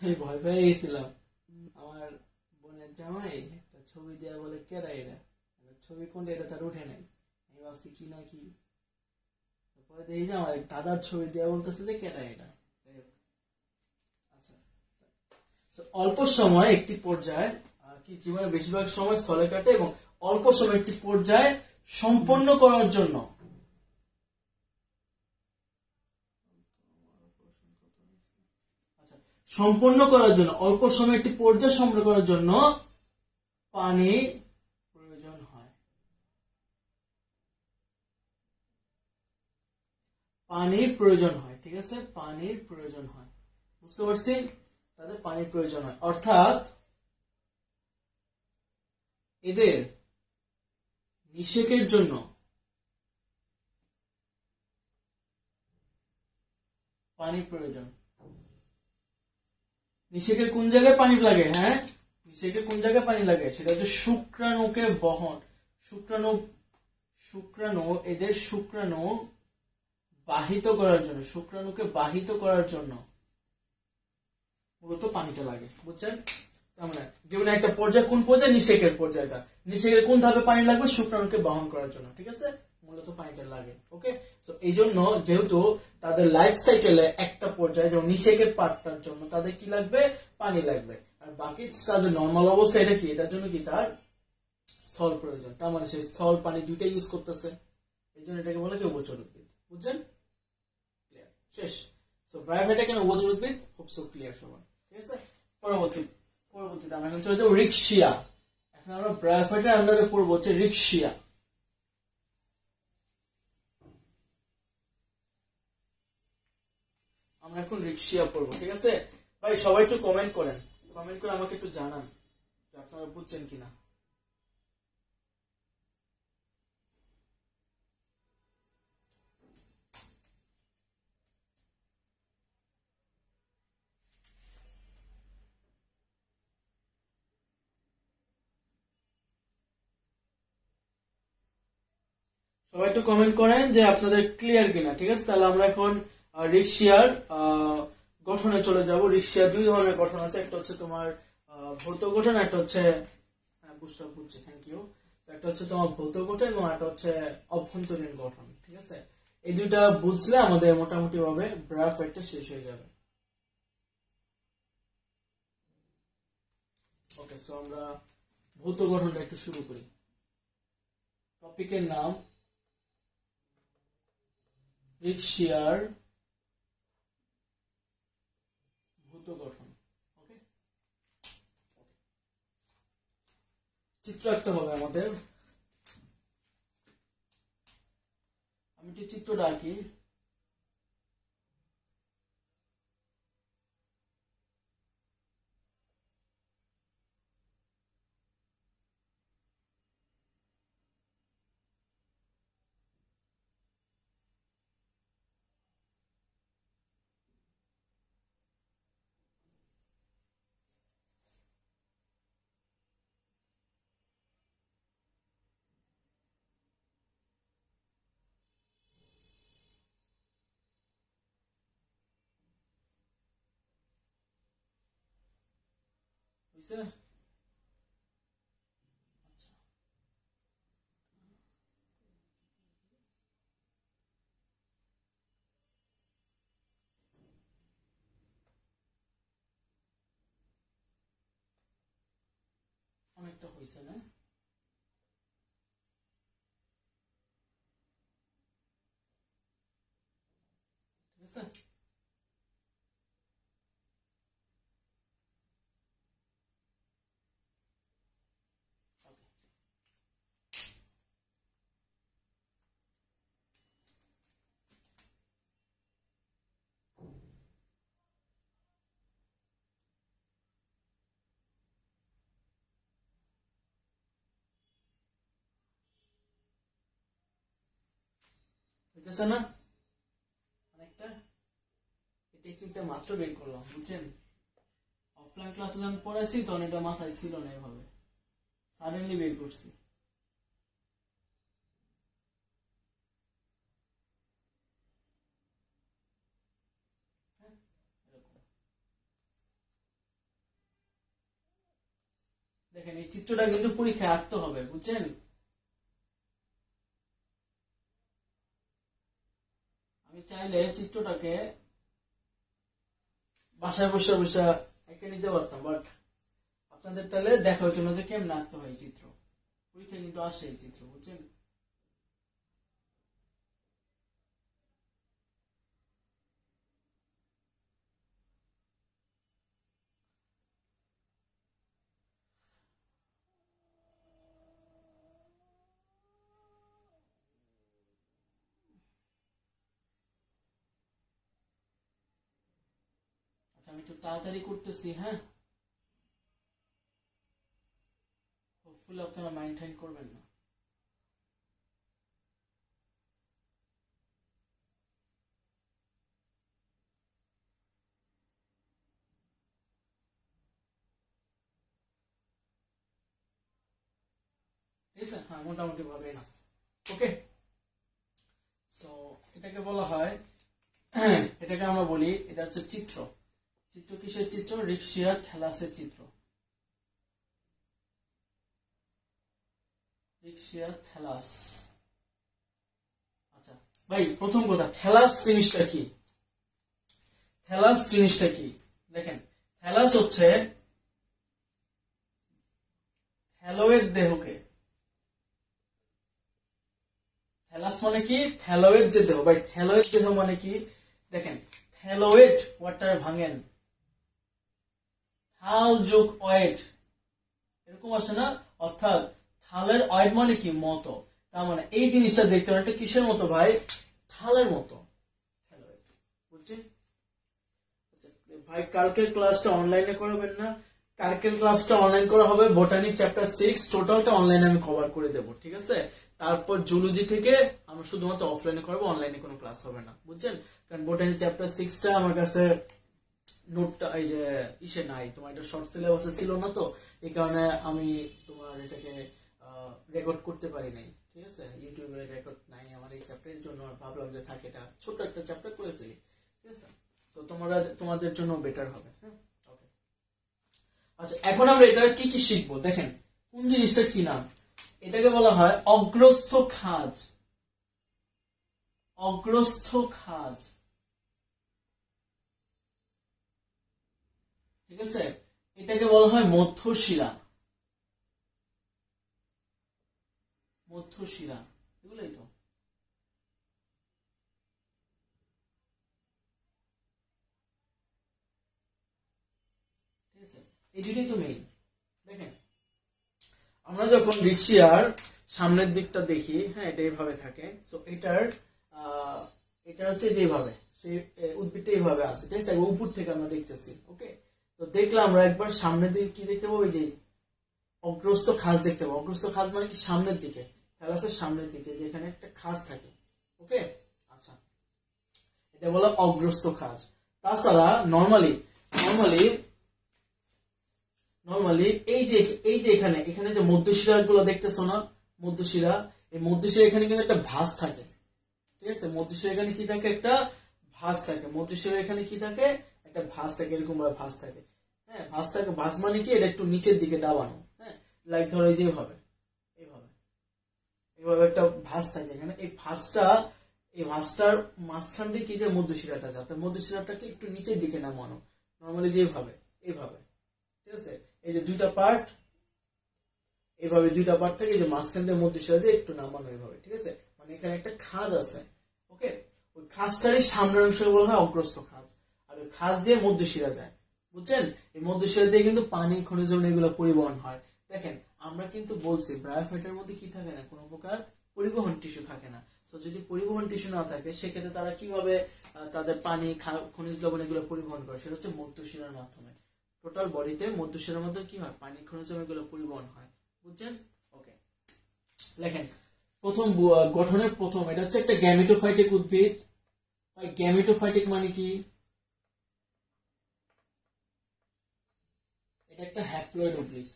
আমি ভয় পেয়ে গেছিলাম। আমার বোনের জামাই একটা ছবি দেয়া বলে কেডা এটা, ছবি কোনটা এটা তার উঠে নাই। আমি ভাবছি কি না কি, পরে দেখি যে আমার দাদার ছবি দেওয়া বলতেছে যে কেডা এটা। আচ্ছা, অল্প সময় একটি পর্যায়ে কি জীবনের বেশিরভাগ সময় স্থলে কাটে এবং অল্প সময় একটি পর্যায়ে সম্পন্ন করার জন্য অল্প সময় একটি পর্যায় সম্পন্ন করার জন্য পানি প্রয়োজন হয়। পানির প্রয়োজন হয়, ঠিক আছে, পানির প্রয়োজন হয়, বুঝতে পারছি। তাদের পানির প্রয়োজন হয়, অর্থাৎ এদের নিষেকের জন্য পানি প্রয়োজন। নিষেকের কোন জায়গায় পানি লাগে? হ্যাঁ, নিষেকের কোন জায়গায় পানি লাগে সেটা হচ্ছে শুক্রাণুকে বহন, শুক্রাণু এদের শুক্রাণু বাহিত করার জন্য, শুক্রাণুকে বাহিত করার জন্য মূলত পানিটা লাগে, বুঝছেন? মানে যেমন একটা পর্যায়, কোন পর্যায়ে? নিষেকের পর্যায়টা। নিষেকের কোন ধাপে পানি লাগবে? শুক্রাণুকে বহন করার জন্য, ঠিক আছে, মূলত পানিটা লাগে। ওকে, তো এই জন্য যেহেতু তাদের লাইফ সাইকেলে একটা পর্যায়ে, যেমন নিষেকের পার্টটার জন্য তাদের কি লাগবে? পানি লাগবে। আর বাকি তাদের নর্মাল অবস্থা এটা কি? এটার জন্য কি তার স্থল প্রয়োজন। তার মানে সে স্থল পানি দুইটাই ইউজ করতেছে, এই জন্য এটাকে বলে কি উভচর উদ্ভিদ, বুঝছেন? ক্লিয়ার, শেষ। সো ব্রায়োফাইটা কেন উভচর উদ্ভিদ? খুব সো ক্লিয়ার সবার, ঠিক আছে। পরবর্তীতে আমরা এখন চলে যাবো রিক্সিয়া। এখন আমরা ব্রায়োফাইটার আন্ডারে পড়বো হচ্ছে রিক্সিয়া। আমরা এখন রিক্সিয়া পড়বো, ঠিক আছে। ভাই সবাই একটু কমেন্ট করেন, কমেন্ট করে আমাকে একটু জানান যে আপনারা বুঝছেন কিনা। সবাই একটু কমেন্ট করেন যে আপনাদের ক্লিয়ার কিনা, ঠিক আছে। তাহলে আমরা এখন রিক্সিয়ার গঠনে চলে যাব। রিক্সিয়া দুই ধরনের গঠন আছে, একটা হচ্ছে তোমার ভৌত গঠন, একটা হচ্ছে বুঝছি, থ্যাংক ইউ। একটা হচ্ছে তোমার ভৌত গঠন এবং একটা হচ্ছে অভ্যন্তরীণ গঠন, ঠিক আছে। এই দুইটা বুঝলে আমাদের মোটামুটি ভাবে ব্রায়োফাইটটা শেষ হয়ে যাবে। ওকে, সো আমরা ভৌত গঠনটা একটু শুরু করি। টপিকের নাম রিক্সিয়ার ভৌত গঠন। ওকে, চিত্র আঁকতে হবে আমাদের। আমি একটি চিত্রটা আঁকি। বুঝছে? অনেকটা হয়েছে না? ঠিক আছে। হইতেছে না অনেকটা? এই টেকনিকটা মাত্র বের করলাম, বুঝছেন? অফলাইন ক্লাসে যখন পড়াইছি তখন এটা মাথায় ছিল না, এভাবে সাডেনলি বের করছি। হ্যাঁ, এরকম। দেখেন এই চিত্রটা কিন্তু পরীক্ষায় আঁকতে হবে, বুঝছেন? আমি চাইলে চিত্রটাকে বাসায় বসে বসে এঁকে নিতে পারতাম, বাট আপনাদের তাহলে দেখার জন্য যে কেমন আঁকতে হয় এই চিত্র, পরীক্ষায় কিন্তু আসে এই চিত্র, বুঝছেন? আচ্ছা আমি একটু তাড়াতাড়ি করতেছি, হ্যাঁ? হোপফুলি আপনারা মাইন্ড টাইম করবেন না। ঠিক আছে, হ্যাঁ মোটামুটি ভাবে না। ওকে, সো এটাকে বলা হয়, এটাকে আমরা বলি এটা হচ্ছে চিত্র। চিত্র কিসের চিত্র? রিক্সিয়া থ্যালাসের চিত্র। রিক্সিয়া থ্যালাস। আচ্ছা ভাই, প্রথম কথা, থ্যালাস জিনিসটা কি? থ্যালাস জিনিসটা কি দেখেন, থ্যালাস হচ্ছে থ্যালোয়েড দেহকে, থ্যালাস মানে কি? থ্যালোয়েড যে দেহ, ভাই থ্যালোয়েড দেহ মানে কি? দেখেন, থ্যালোয়েড ওয়াটার ভাঙেন, থাল যোগ ওয়েট, এরকম আসে না? অর্থাৎ থালের ওয়েট মানে কি? মতো। তার মানে এই জিনিসটা দেখতে অনেকটা কিসের মতো ভাই? থালের মতো। থ্যালোয়েড, বুঝছি? ভাই কালকের ক্লাসটা অনলাইনে করাবেন না? কালকের ক্লাসটা অনলাইন করা হবে, বোটানি চ্যাপ্টার 6 টোটালটা অনলাইনে আমি কভার করে দেব, ঠিক আছে? তারপর জুলজি থেকে আমরা শুধুমাত্র অফলাইনে করবো, অনলাইনে কোনো ক্লাস হবে না, বুঝছেন? কারণ বোটানি চ্যাপ্টার 6টা আমার কাছে নোটটা এই যে ইসে নাই, তোমার এটা শর্ট সিলেবাসে ছিল না, তো এই কারণে আমি তোমার এটাকে রেকর্ড করতে পারি নাই, ঠিক আছে? ইউটিউবে রেকর্ড নাই আমার এই চ্যাপ্টারের জন্য, ভাবলাম যে থাকে এটা ছোট একটা চ্যাপ্টার করে ফেলি, ঠিক আছে? তো তোমাদের জন্য বেটার হবে, হ্যাঁ? ওকে, আচ্ছা এখন আমরা এটার কি কি শিখবো, দেখেন কোন জিনিসটা কি নাম? এটাকে বলা হয় অগ্রস্থ খাজ। অগ্রস্থ খাজ, ঠিক আছে? এটাকে বলা হয় মধ্যশিরা। মধ্যশিরা, এগুলোই তো, ঠিক আছে? এই দুটোই তো মেইন। দেখেন আমরা যখন রিক্সিয়ার সামনের দিকটা দেখি, হ্যাঁ এটা এইভাবে থাকে, তো এটার এটা হচ্ছে যেভাবে সেই উদ্ভিদটা এইভাবে আছে, ঠিক আছে? উপর থেকে আমরা দেখতেছি, ওকে? তো দেখলাম আমরা একবার সামনের দিকে কি দেখতে পাবো? এই যে অগ্রস্ত খাস দেখতে পাবো। অগ্রস্ত খাস মানে কি? সামনের দিকে, থ্যালাসের সামনের দিকে যেখানে একটা খাস থাকে, ওকে? আচ্ছা, এটা বলা অগ্রস্ত খাস। তাছাড়া নর্মালি নর্মালি নর্মালি এই যে এখানে এখানে যে মধ্যশিরা গুলো দেখতেছো না, মধ্যশিরা, এই মধ্যশিরা এখানে কিন্তু একটা ভাঁজ থাকে, ঠিক আছে? মধ্যশিরা এখানে কি থাকে? একটা ভাঁজ থাকে। মধ্যশিরা এখানে কি থাকে? একটা ভাঁজ থাকে, এরকম ভাবে ভাঁজ থাকে, হ্যাঁ, ভাঁজটাকে, ভাঁজ মানে কি, এটা একটু নিচের দিকে দাবানো। হ্যাঁ, লাইক ধরো এই যে এইভাবে এইভাবে এইভাবে একটা ভাঁজ থাকে এখানে। এই ভাঁজটার মাঝখান দিয়ে কি যে মধ্যশিরাটা যাতে মধ্যশিরাটাকে একটু নিচের দিকে নামানো, নর্মালি যেভাবে এইভাবে, ঠিক আছে। এই যে দুইটা পার্ট, এইভাবে দুইটা পার্ট থেকে এই যে মাঝখান দিয়ে মধ্যশিরা দিয়ে একটু নামানো এইভাবে, ঠিক আছে। মানে এখানে একটা খাঁজ আছে, ওকে। ওই খাঁজটারই সামনের অংশ বলা হয় অগ্রস্ত খাঁজ, আর ওই খাঁজ দিয়ে মধ্যশিরা যায়, বুঝছেন। এই মধ্যশিরা দিয়ে কিন্তু পানি, খনিজ লবণ এগুলো পরিবহন হয়। দেখেন, আমরা কিন্তু বলছি ব্রায়োফাইটার মধ্যে কি থাকে না, কোনো প্রকার পরিবহন টিস্যু থাকে না। তো যদি পরিবহন টিস্যু না থাকে, সেক্ষেত্রে তারা কিভাবে তাদের পানি, খনিজ লবণ এগুলো পরিবহন করে, সেটা হচ্ছে মধ্যশিরার মাধ্যমে। টোটাল বডিতে মধ্যশিরার মধ্যে কি হয়, পানি, খনিজ লবণ এগুলো পরিবহন হয়, বুঝছেন। ওকে, লেখেন প্রথম গঠনের প্রথম, এটা হচ্ছে একটা গ্যামেটোফাইটিক উদ্ভিদ। গ্যামেটোফাইটিক মানে কি, এটা একটা হ্যাপ্লয়েড উদ্ভিদ,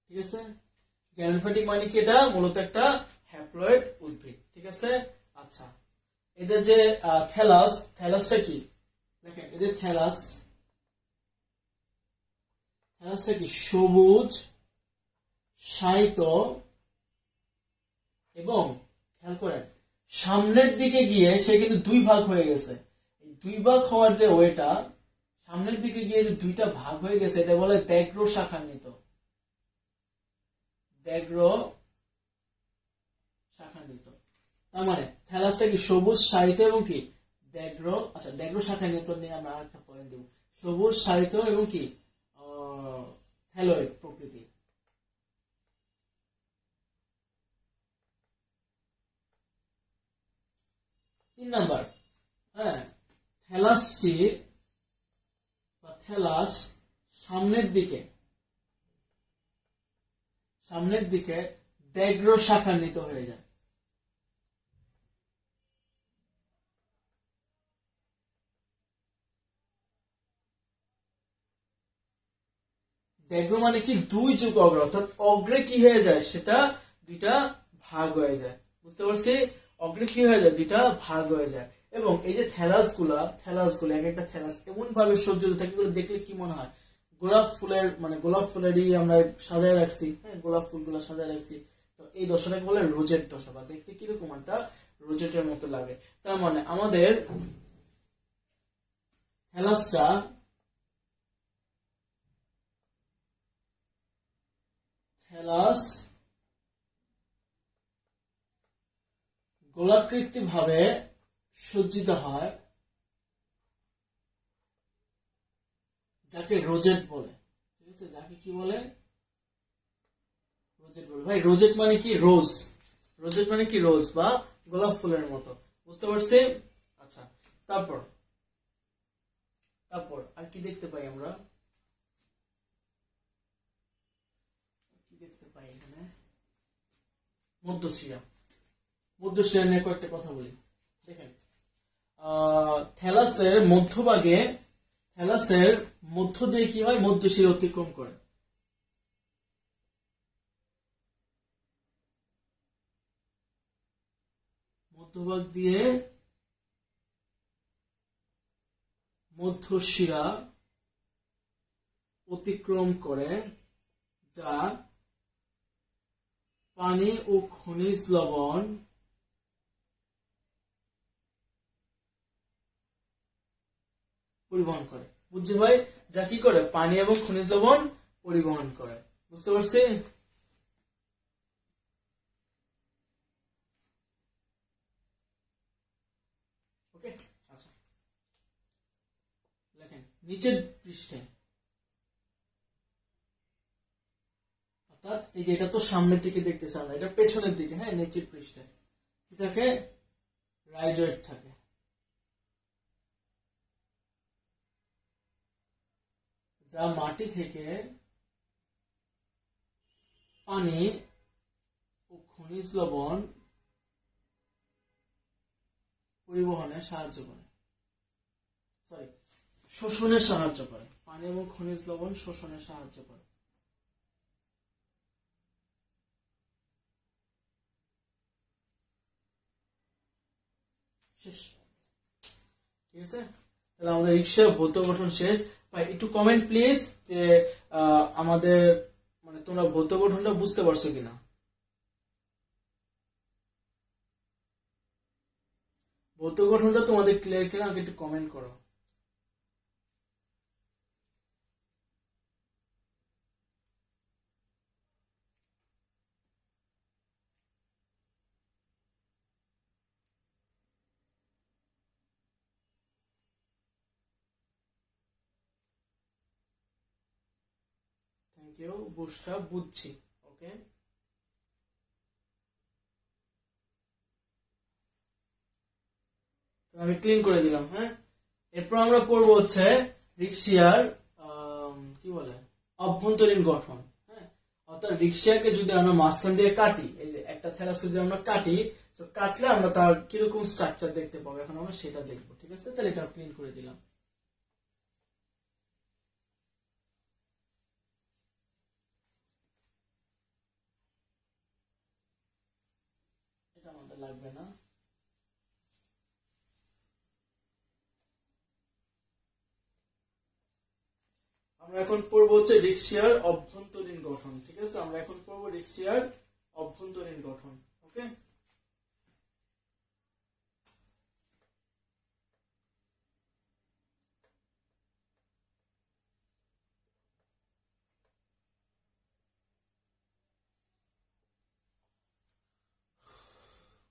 ঠিক আছে। গ্যামেটোফাইটিক মানে কি, এটা মূলত একটা হ্যাপ্লয়েড উদ্ভিদ, ঠিক আছে। আচ্ছা, এদের যে থ্যালাসটা কি, দেখেন এদের থ্যালাসটা কি, সবুজ, শায়িত এবং খেয়াল করেন সামনের দিকে গিয়ে সে কিন্তু দুই ভাগ হয়ে গেছে। এই দুই ভাগ হওয়ার যে ওয়েটা, সামনের দিকে গিয়ে যে দুইটা ভাগ হয়ে গেছে, এটা বলে দ্যাগ্র শাখান্বিত। তার মানে থ্যালাসটা কি, সবুজ, শায়িত এবং কি দ্যাগ্র। আচ্ছা, দ্যাগ্র শাখান্বিত নিয়ে আমরা আরেকটা পয়েন্ট দেব। সবুজ, শায়িত এবং কি থ্যালয়েড প্রকৃতি। 3 নাম্বার, হ্যাঁ, থ্যালাসটি বা থ্যালাস সামনের দিকে দ্যাগ্র শাখান্বিত হয়ে যায়। দ্যাগ্র মানে কি, দুই যুগ অগ্র, অর্থাৎ অগ্রে কি হয়ে যায়, সেটা দুইটা ভাগ হয়ে যায়, বুঝতে পারছি। অগ্রে কি হয়ে যায়, দুইটা ভাগ হয়ে যায়। এবং এই যে থ্যালাস গুলা এক একটা থ্যালাস এমন ভাবে সজ্জিত থাকে, এগুলো দেখলে কি মনে হয়, গোলাপ ফুলের, মানে গোলাপ ফুলেরই আমরা সাজায় রাখছি, হ্যাঁ, গোলাপ ফুলগুলো সাজায় রাখছি। তো এই দশাটাকে বলে রোজেট দশা, বা দেখতে কিরকম একটা রোজেটের মতো লাগে। তার মানে আমাদের থ্যালাসটা গোলাকৃতি ভাবে সজ্জিত হয়, যাকে রোজেট বলে, ঠিক আছে। যাকে কি বলে, রোজেট বলে। ভাই রোজেট মানে কি, রোজ বা গোলাপ ফুলের মতো, বুঝতে পারছি। আচ্ছা, তারপর আর কি দেখতে পাই আমরা, এখানে মধ্যশিরা নিয়ে কয়েকটা কথা বলি। দেখেন, থ্যালাসের মধ্য দিয়ে কি হয়, মধ্যশিরা অতিক্রম করে। মধ্যভাগ দিয়ে মধ্যশিরা অতিক্রম করে, যা পানি ও খনিজ লবণ পরিবহন করে, বুঝছো ভাই। যা কি করে, পানি এবং খনিজ লবণ পরিবহন করে, বুঝতে পারছি। ওকে, আচ্ছা, দেখেন নিচের পৃষ্ঠে, অর্থাৎ এই যে এটা তো সামনের দিকে দেখতেছি আমরা, এটা পেছনের দিকে, হ্যাঁ, নিচের পৃষ্ঠে কি থাকে, রাইজয়েড থাকে। যা মাটি থেকে পানি ও খনিজ লবণ পরিবহনে সাহায্য করে, শোষণে সাহায্য করে, পানি এবং খনিজ লবণ শোষণে সাহায্য করে। শেষ, ঠিক আছে। তাহলে আমাদের রিক্সা ভৌত গঠন শেষ। ভাই একটু কমেন্ট প্লিজ যে আমাদের মানে তোমরা ভৌত গঠনটা বুঝতে পারছো কিনা। ভৌত গঠনটা তোমাদের ক্লিয়ার কিনা আমাকে একটু কমেন্ট করো। থ্যাংক ইউ বুঝটা বুঝছি। ওকে, আমি ক্লিন করে দিলাম। হ্যাঁ, এরপর আমরা পড়বো হচ্ছে রিক্সিয়ার কি বলে অভ্যন্তরীণ গঠন। হ্যাঁ, অর্থাৎ রিক্সিয়াকে যদি আমরা মাঝখান দিয়ে কাটি, এই যে একটা থেরাস যদি আমরা কাটি, তো কাটলে আমরা তার কিরকম স্ট্রাকচার দেখতে পাবো, এখন আমরা সেটা দেখবো। ঠিক আছে, তাহলে এটা ক্লিন করে দিলাম। এটা আমাদের লাগবে না। আমরা এখন পড়বো হচ্ছে রিক্সিয়ার অভ্যন্তরীণ গঠন। ঠিক আছে, আমরা এখন পড়বো রিক্সিয়ার অভ্যন্তরীণ গঠন। ওকে,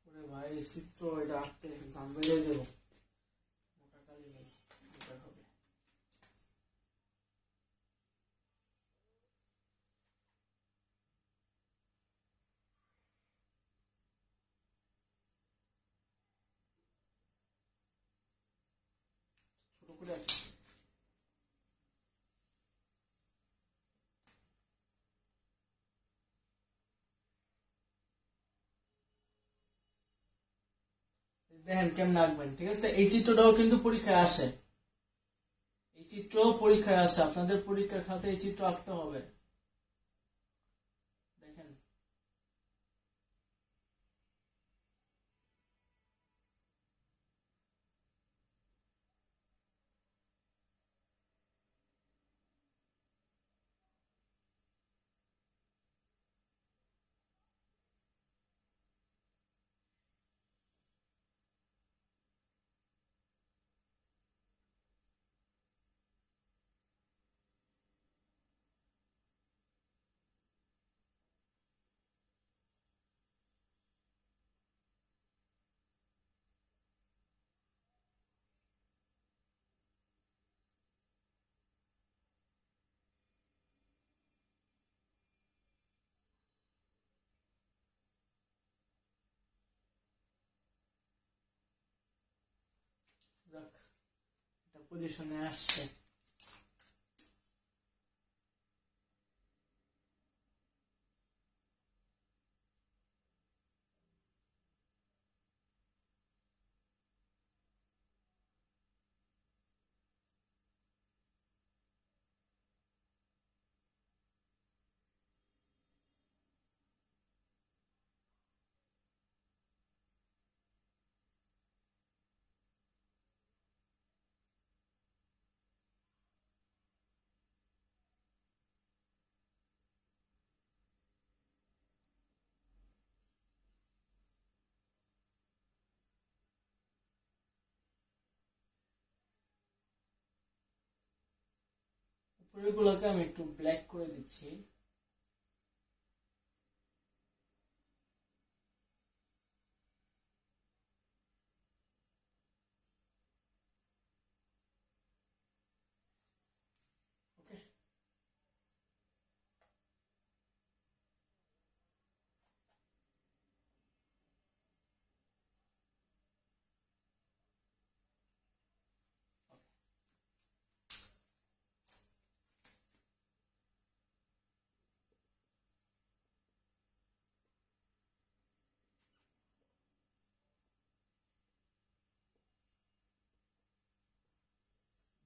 ওরে ভাই চিত্র এটা আঁকতে জাম বেড়ে যাবো, মোটা কালি নেই, এটা হবে। ছোট করে আঁকি। দেখেন কেমন আঁকবেন। ঠিক আছে, এই চিত্রটাও কিন্তু পরীক্ষায় আসে, এই চিত্রও পরীক্ষায় আসে, আপনাদের পরীক্ষার খাতে এই চিত্র আঁকতে হবে। দেখেন, যাক, এটা পজিশনে আসছে। উপরেগুলোকে আমি একটু ব্ল্যাক করে দিচ্ছি। ওকে,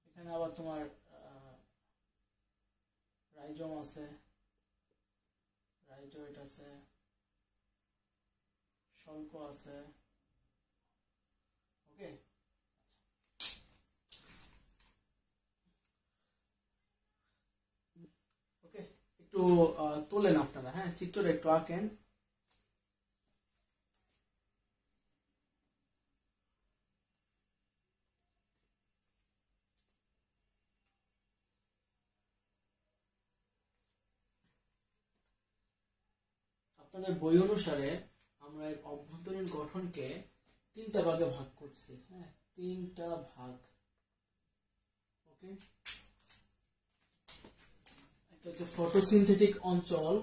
এখানে আবার তোমার রাইজম আছে, রাইজয়েট আছে, শল্ক আছে। ওকে, একটু তোলেন আপনারা, হ্যাঁ, চিত্রটা একটু আঁকেন। আপনাদের বই অনুসারে আমরা এর অভ্যন্তরীণ গঠনকে তিনটা ভাগে ভাগ করছি, হ্যাঁ, তিনটা ভাগ। ওকে, একটা হচ্ছে ফটোসিনথেটিক অঞ্চল,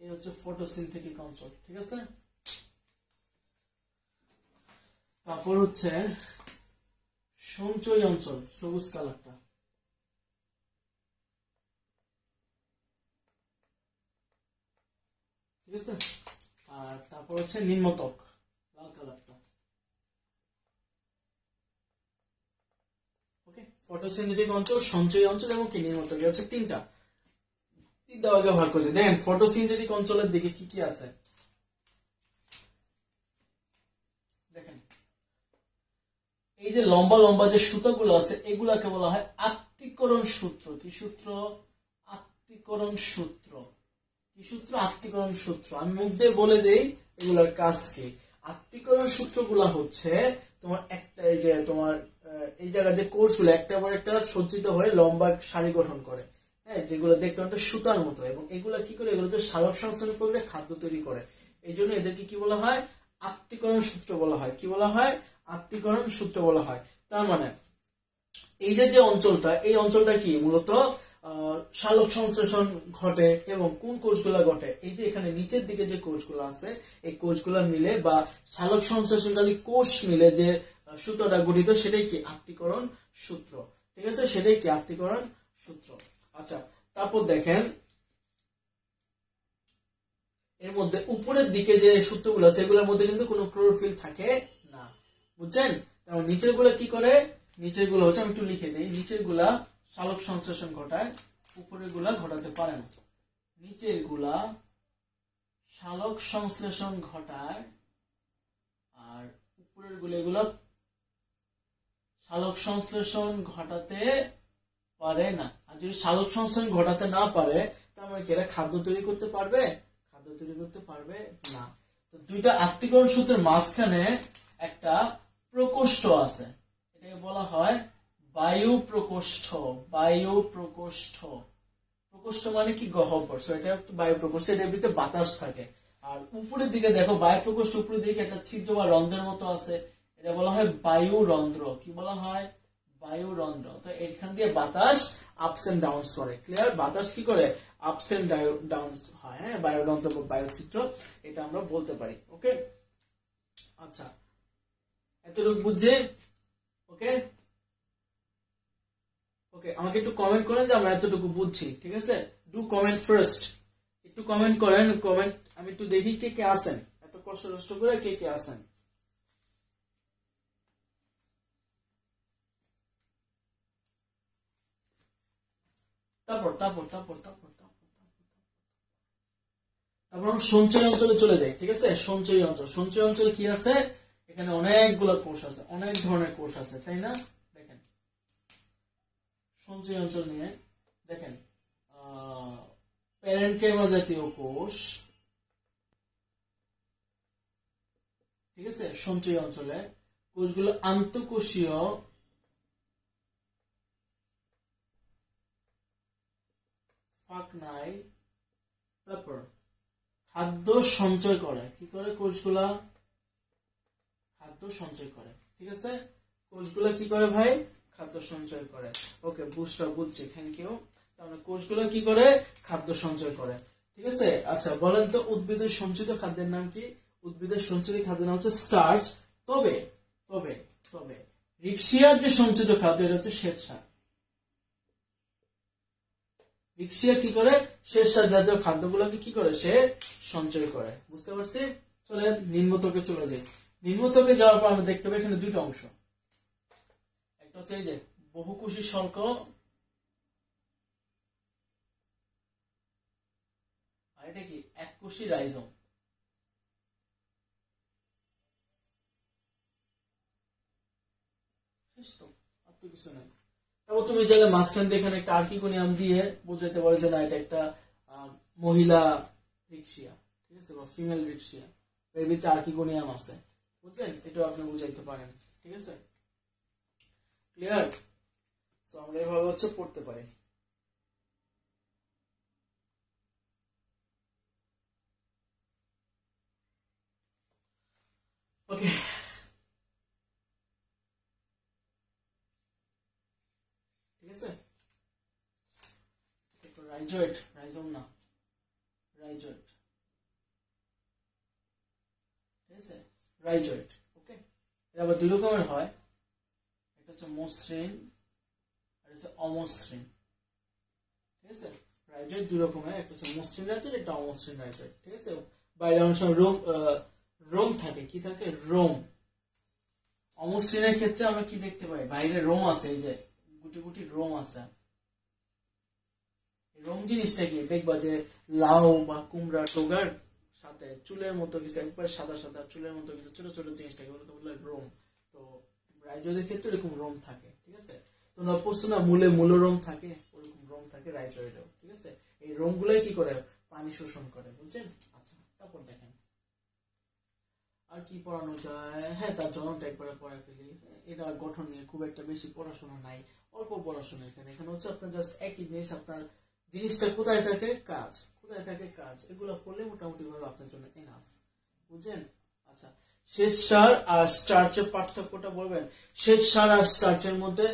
এই হচ্ছে ফটোসিনথেটিক অঞ্চল, ঠিক আছে। তারপর হচ্ছে সঞ্চয় অঞ্চল, সবুজ কালারটা, ঠিক আছে। আর তারপর হচ্ছে নিম্নতক, লাল কালারটা। ওকে, ফটোসিনথেটিক অঞ্চল, সঞ্চয় অঞ্চল এবং কি নিম্নতক, হচ্ছে তিনটা ভাগে ভাগ করছে। দেখেন ফটোসিনথেটিক অঞ্চলের দিকে কি কি আছে, দেখেন এই যে লম্বা লম্বা যে সুতাগুলো আছে এগুলাকে বলা হয় আত্তীকরণ সূত্র। কি সূত্র? আত্তীকরণ সূত্র। কি সূত্র? আত্তীকরণ সূত্র। আমি মুখ দিয়ে বলে দেই এগুলোর কাজ কি। আত্তীকরণ সূত্রগুলা হচ্ছে তোমার একটা, এই যে তোমার এই জায়গার যে কোষগুলো একটা পর একটা সজ্জিত হয়ে লম্বা সারি গঠন করে, হ্যাঁ, যেগুলো দেখতে অনেকটা সুতার মতো, এবং এগুলা কি করে, এগুলো তো সালোক সংশ্লেষণ প্রক্রিয়ায় খাদ্য তৈরি করে। এই জন্য এদেরকে কি বলা হয়? আত্তীকরণ সূত্র বলা হয়। কি বলা হয়? আত্তীকরণ সূত্র বলা হয়। তার মানে এই যে যে অঞ্চলটা, এই অঞ্চলটা কি মূলত সালোক সংশ্লেষণ ঘটে। এবং কোন কোষগুলা ঘটে? এই যে এখানে নিচের দিকে যে কোষগুলো আছে এই কোষগুলা মিলে বা সালোক সংশ্লেষণকারী কোষ মিলে যে সূত্রটা গঠিত, সেটাই কি আত্তীকরণ সূত্র, ঠিক আছে। সেটাই কি আত্তীকরণ সূত্র। আচ্ছা, তারপর দেখেন এর মধ্যে উপরের দিকে যে সূত্রগুলো আছে সেগুলোর মধ্যে কিন্তু কোনো ক্লোরোফিল থাকে না, বুঝছেন। তারপর নিচের গুলা কি করে? নিচের গুলো হচ্ছে, আমি একটু লিখে দিই, নিচের গুলা সালোক সংশ্লেষণ ঘটায়, উপরের গুলা ঘটাতে পারে না। নিচের গুলা সালোক সংশ্লেষণ ঘটায় আর উপরের গুলো এগুলো সালোক সংশ্লেষণ ঘটাতে পারে না। আর যদি সালোক সংশ্লেষণ ঘটাতে না পারে তাহলে কি এরা খাদ্য তৈরি করতে পারবে? খাদ্য তৈরি করতে পারবে না। তো দুইটা আত্তীকরণ সূত্রের মাঝখানে একটা প্রকোষ্ঠ আছে, এটাকে বলা হয় বায়ু প্রকোষ্ঠ। বায়ু প্রকোষ্ঠ। প্রকোষ্ঠ মানে কি? গহ্বর। সো এটা একটা বায়ু প্রকোষ্ঠ, এটার ভিতরে বাতাস থাকে। আর উপরের দিকে দেখো, বায়ু প্রকোষ্ঠ উপরের দিকে একটা ছিদ্র বা রন্ধ্রের মতো আছে, এটা বলা হয় বায়ু রন্ধ্র। কি বলা হয়? বায়ু রন্ধ্র। তো এখান দিয়ে বাতাস আপস এন্ড ডাউনস করে। ক্লিয়ার? বাতাস কি করে? আপস এন্ড ডাউনস হয়, হ্যাঁ, বায়ু রন্ধ্র বা বায়ু ছিদ্র, এটা আমরা বলতে পারি। ওকে, আচ্ছা, এতটুকু বুঝছে? ওকে, ওকে, আমাকে একটু কমেন্ট করেন যে আমরা এতটুকু বুঝছি, ঠিক আছে। ডু কমেন্ট ফার্স্ট, একটু কমেন্ট করেন। কমেন্ট আমি একটু দেখি কে কে আছেন, এত কষ্ট কষ্ট করে কে কে আছেন। তারপর তারপর তারপর তারপর তারপর তারপর আমরা সঞ্চয় অঞ্চলে চলে যাই, ঠিক আছে। সঞ্চয় অঞ্চল, সঞ্চয় অঞ্চলে কি আছে? এখানে অনেকগুলো কোষ আছে, অনেক ধরনের কোষ আছে, তাই না? দেখেন সঞ্চয় অঞ্চল নিয়ে দেখেন, প্যারেনকেমা জাতীয় কোষ, ঠিক আছে। সঞ্চয় অঞ্চলে কোষগুলো আন্তঃকোষীয়, ফাঁক নাই। তারপর খাদ্য সঞ্চয় করে। কি করে কোষগুলা? খাদ্য সঞ্চয় করে, ঠিক আছে। কোষগুলা কি করে ভাই? খাদ্য সঞ্চয় করে। ওকে, বুঝছি, থ্যাংক ইউ। তাহলে কোষগুলো কি করে? খাদ্য সঞ্চয় করে, ঠিক আছে। আচ্ছা, বলেন তো উদ্ভিদের সঞ্চিত খাদ্যের নাম কি? উদ্ভিদের সঞ্চিত খাদ্যের নাম হচ্ছে স্টার্চ। তবে তবে তবে রিক্সিয়ার যে সঞ্চিত খাদ্য এটা হচ্ছে শ্বেতসার। রিক্সিয়া কি করে? শ্বেতসার জাতীয় খাদ্যগুলোকে কি করে? সে সঞ্চয় করে। বুঝতে পারছি? চলে নিম্নতকে চলে যাই। নিম্নতকে যাওয়ার পর আমরা দেখতে পাই এখানে দুটো অংশ। একটা হচ্ছে এই যে বহুকোষী শল্ক, আর এটা কি এককোষী রাইজোম। তো কিছু নাই। তারপর তুমি চাইলে মাঝখান দিয়ে এখানে একটা আর্কিগোনিয়াম দিয়ে বোঝাতে পারো যে না এটা একটা মহিলা রিক্সিয়া, ঠিক আছে, বা ফিমেল রিক্সিয়া, এর ভিতরে আর্কিগোনিয়াম আছে, বুঝছেন, এটাও আপনি বুঝাইতে পারেন, ঠিক আছে, ক্লিয়ার। সো আমরা এভাবে হচ্ছে পড়তে পারি। ওকে, ঠিক আছে। রাইজয়েড, রাইজম না, রাইজয়েড, ঠিক আছে, রাইজয়েড। ওকে, এটা আবার দুই রকমের হয়, একটা হচ্ছে মসৃণ আর হচ্ছে অমসৃণ, ঠিক আছে। রাইজয়েড দুই রকমের, একটা হচ্ছে মসৃণ রাইজয়েড, একটা অমসৃণ রাইজয়েড, ঠিক আছে। বাইরে অনেক সময় রোম রোম থাকে, কি থাকে, রোম। অমসৃণের ক্ষেত্রে আমরা কি দেখতে পাই, বাইরে রোম আছে, এই যে গুটি গুটি রোম আছে। রোম জিনিসটা কি দেখবা যে লাউ বা কুমড়া টোগার সাথে চুলের মতো কিছু, একবার সাদা সাদা চুলের মতো কিছু ছোট ছোট জিনিসটাকে বলে রোম। তো রাইজয়েডের ক্ষেত্রে এরকম রোম থাকে, ঠিক আছে। তোমরা পড়ছো না মূলে মূলরোম থাকে, ওরকম রোম থাকে রাইজয়েডেও, ঠিক আছে। এই রোম গুলাই কি করে, পানি শোষণ করে, বুঝছেন। আচ্ছা, তারপর দেখেন আর কি পড়ানো যায়। হ্যাঁ, তার জন্মটা একবারে পড়ে ফেলি। এটা গঠন নিয়ে খুব একটা বেশি পড়াশোনা নাই, অল্প পড়াশোনা এখানে। এখানে হচ্ছে আপনার জাস্ট একই জিনিস, আপনার জিনিসটা কোথায় থাকে, কাজ কোথায় থাকে, কাজ, এগুলো করলে মোটামুটি ভাবে আপনার জন্য এনাফ, বুঝছেন। আচ্ছা, শ্বেত সার আর স্টার্চের পার্থক্যটা বলবেন। শ্বেত সার আর স্টার্চের মধ্যে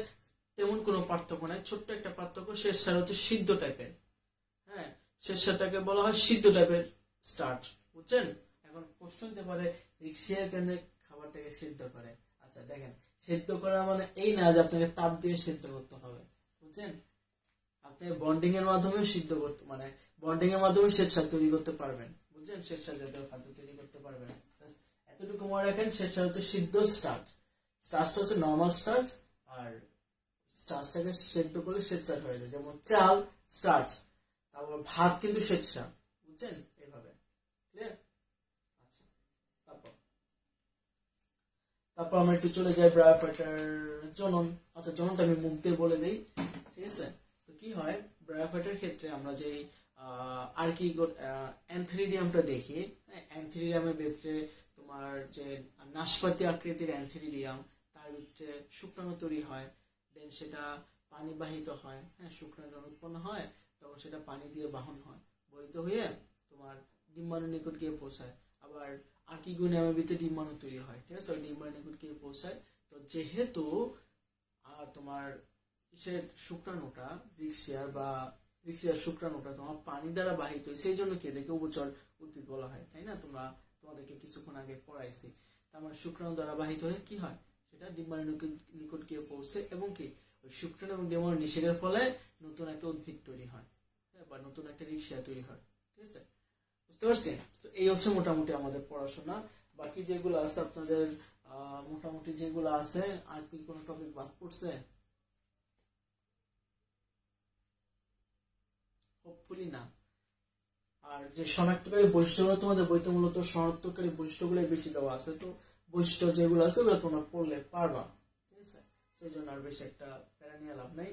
তেমন কোনো পার্থক্য নাই, ছোট্ট একটা পার্থক্য, শ্বেত সার হচ্ছে সিদ্ধ টাইপের, হ্যাঁ, শ্বেত সারটাকে বলা হয় সিদ্ধ টাইপের স্টার্চ, বুঝছেন। এখন প্রশ্ন হতে পারে রিক্সিয়া কেন খাবারটাকে সিদ্ধ করে। আচ্ছা দেখেন, সিদ্ধ করা মানে এই না যে আপনাকে তাপ দিয়ে সিদ্ধ করতে হবে, বুঝছেন। আপনি বন্ডিং এর মাধ্যমে সিদ্ধ করতে, মানে বন্ডিং এর মাধ্যমে শ্বেতসার তৈরি করতে পারবেন, বুঝছেন, শ্বেতসার জাতীয় খাদ্য তৈরি করতে পারবেন। এতটুকু মনে রাখেন, শ্বেতসার হচ্ছে সিদ্ধ স্টার্চ, স্টার্চটা হচ্ছে নর্মাল স্টার্চ, আর স্টার্চটাকে সেদ্ধ করলে শ্বেতসার হয়ে যায়, যেমন চাল স্টার্চ, তারপর ভাত কিন্তু শ্বেতসার, বুঝছেন, এইভাবে, ক্লিয়ার। আচ্ছা, তারপর তারপর আমরা একটু চলে যাই ব্রায়োফাইটার জনন। আচ্ছা, জননটা আমি মুখ দিয়ে বলে দিই, ঠিক আছে। তো কি হয় ব্রায়োফাইটার ক্ষেত্রে, আমরা যে অ্যান্থেরিডিয়ামটা দেখি, অ্যান্থেরিডিয়ামের ভিতরে তোমার যে নাশপাতি আকৃতির অ্যান্থেরিডিয়াম, তার ভিতরে শুক্রাণু তৈরি হয়, দেন সেটা পানি বাহিত হয়, হ্যাঁ, শুক্রাণু উৎপন্ন হয়, তখন সেটা পানি দিয়ে বাহন হয়, বহিত হয়ে তোমার ডিম্বাণু নিকট গিয়ে পৌঁছায়। আবার আর্কিগোনিয়ামের ভিতরে ডিম্বাণু তৈরি হয়, ঠিক আছে, ডিম্বাণু নিকট গিয়ে পৌঁছায়। তো যেহেতু তোমার কিসের শুক্রাণুটা, রিক্সিয়ার শুক্রাণুটা তোমার পানি দ্বারা বাহিত হয়, সেই জন্য কি দেখে উভচর উদ্ভিদ বলা হয়, তাই না। তোমাদেরকে কিছুক্ষণ আগে পড়াইছি। তার মানে শুক্রাণু দ্বারা বাহিত হয়ে কি হয়, সেটা ডিম্বাণু নিকট গিয়ে পৌঁছে, এবং কি ওই শুক্রাণু এবং ডিম্বাণু নিষেকের ফলে নতুন একটা উদ্ভিদ তৈরি হয়, বা নতুন একটা রিক্সিয়া তৈরি হয়, ঠিক আছে, বুঝতে পারছেন। তো এই হচ্ছে মোটামুটি আমাদের পড়াশোনা। বাকি যেগুলো আছে আপনাদের মোটামুটি যেগুলো আছে, আর কি কোনো টপিক বাদ পড়ছে, হোপফুলি না। আর যে শনাক্তকারী বৈশিষ্ট্যগুলো তোমাদের বইতে মূলত শনাক্তকারী বৈশিষ্ট্যগুলো বেশি দেওয়া আছে, তো বৈশিষ্ট্য যেগুলো আছে ওগুলো তোমরা পড়লে পারবা, ঠিক আছে। সেই জন্য আর বেশি একটা প্যারা নিয়ে লাভ নাই।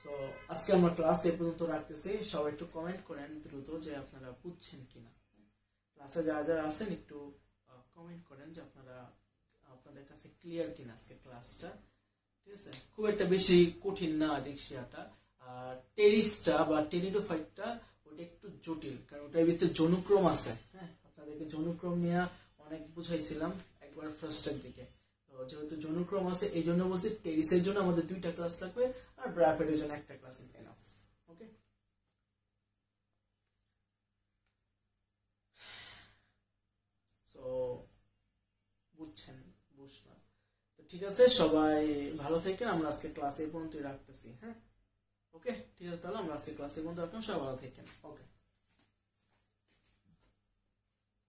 তো আজকে আমরা ক্লাস এ পর্যন্ত রাখতেছি। সবাই একটু কমেন্ট করেন দ্রুত যে আপনারা বুঝছেন কিনা। ক্লাসে যারা যারা আছেন একটু কমেন্ট করেন যে আপনাদের কাছে ক্লিয়ার কিনা আজকে ক্লাসটা, ঠিক আছে। খুব একটা বেশি কঠিন না রিক্সিয়াটা। আর টেরিসটা বা টেরিডোফাইটটা ওটা একটু জটিল, কারণ ওটার ভিতরে জনুক্রম আছে, হ্যাঁ, আপনাদেরকে জনুক্রম নিয়ে অনেক বুঝাইছিলাম একবার ফার্স্টের দিকে। তো যেহেতু জনুক্রম আছে, এই জন্য বলছি টেরিসের জন্য আমাদের 2টা ক্লাস লাগবে, আর ব্রায়োফাইটের জন্য 1টা class is enough. Okay, so বুঝছেন, বুঝলাম। তো ঠিক আছে, সবাই ভালো থাকেন। আমরা আজকে ক্লাস এই পর্যন্তই রাখতেছি, হ্যাঁ। ওকে, ঠিক আছে, তাহলে আমরা আজকে ক্লাস এই পর্যন্ত রাখলাম। সবাই ভালো থাকেন। ওকে।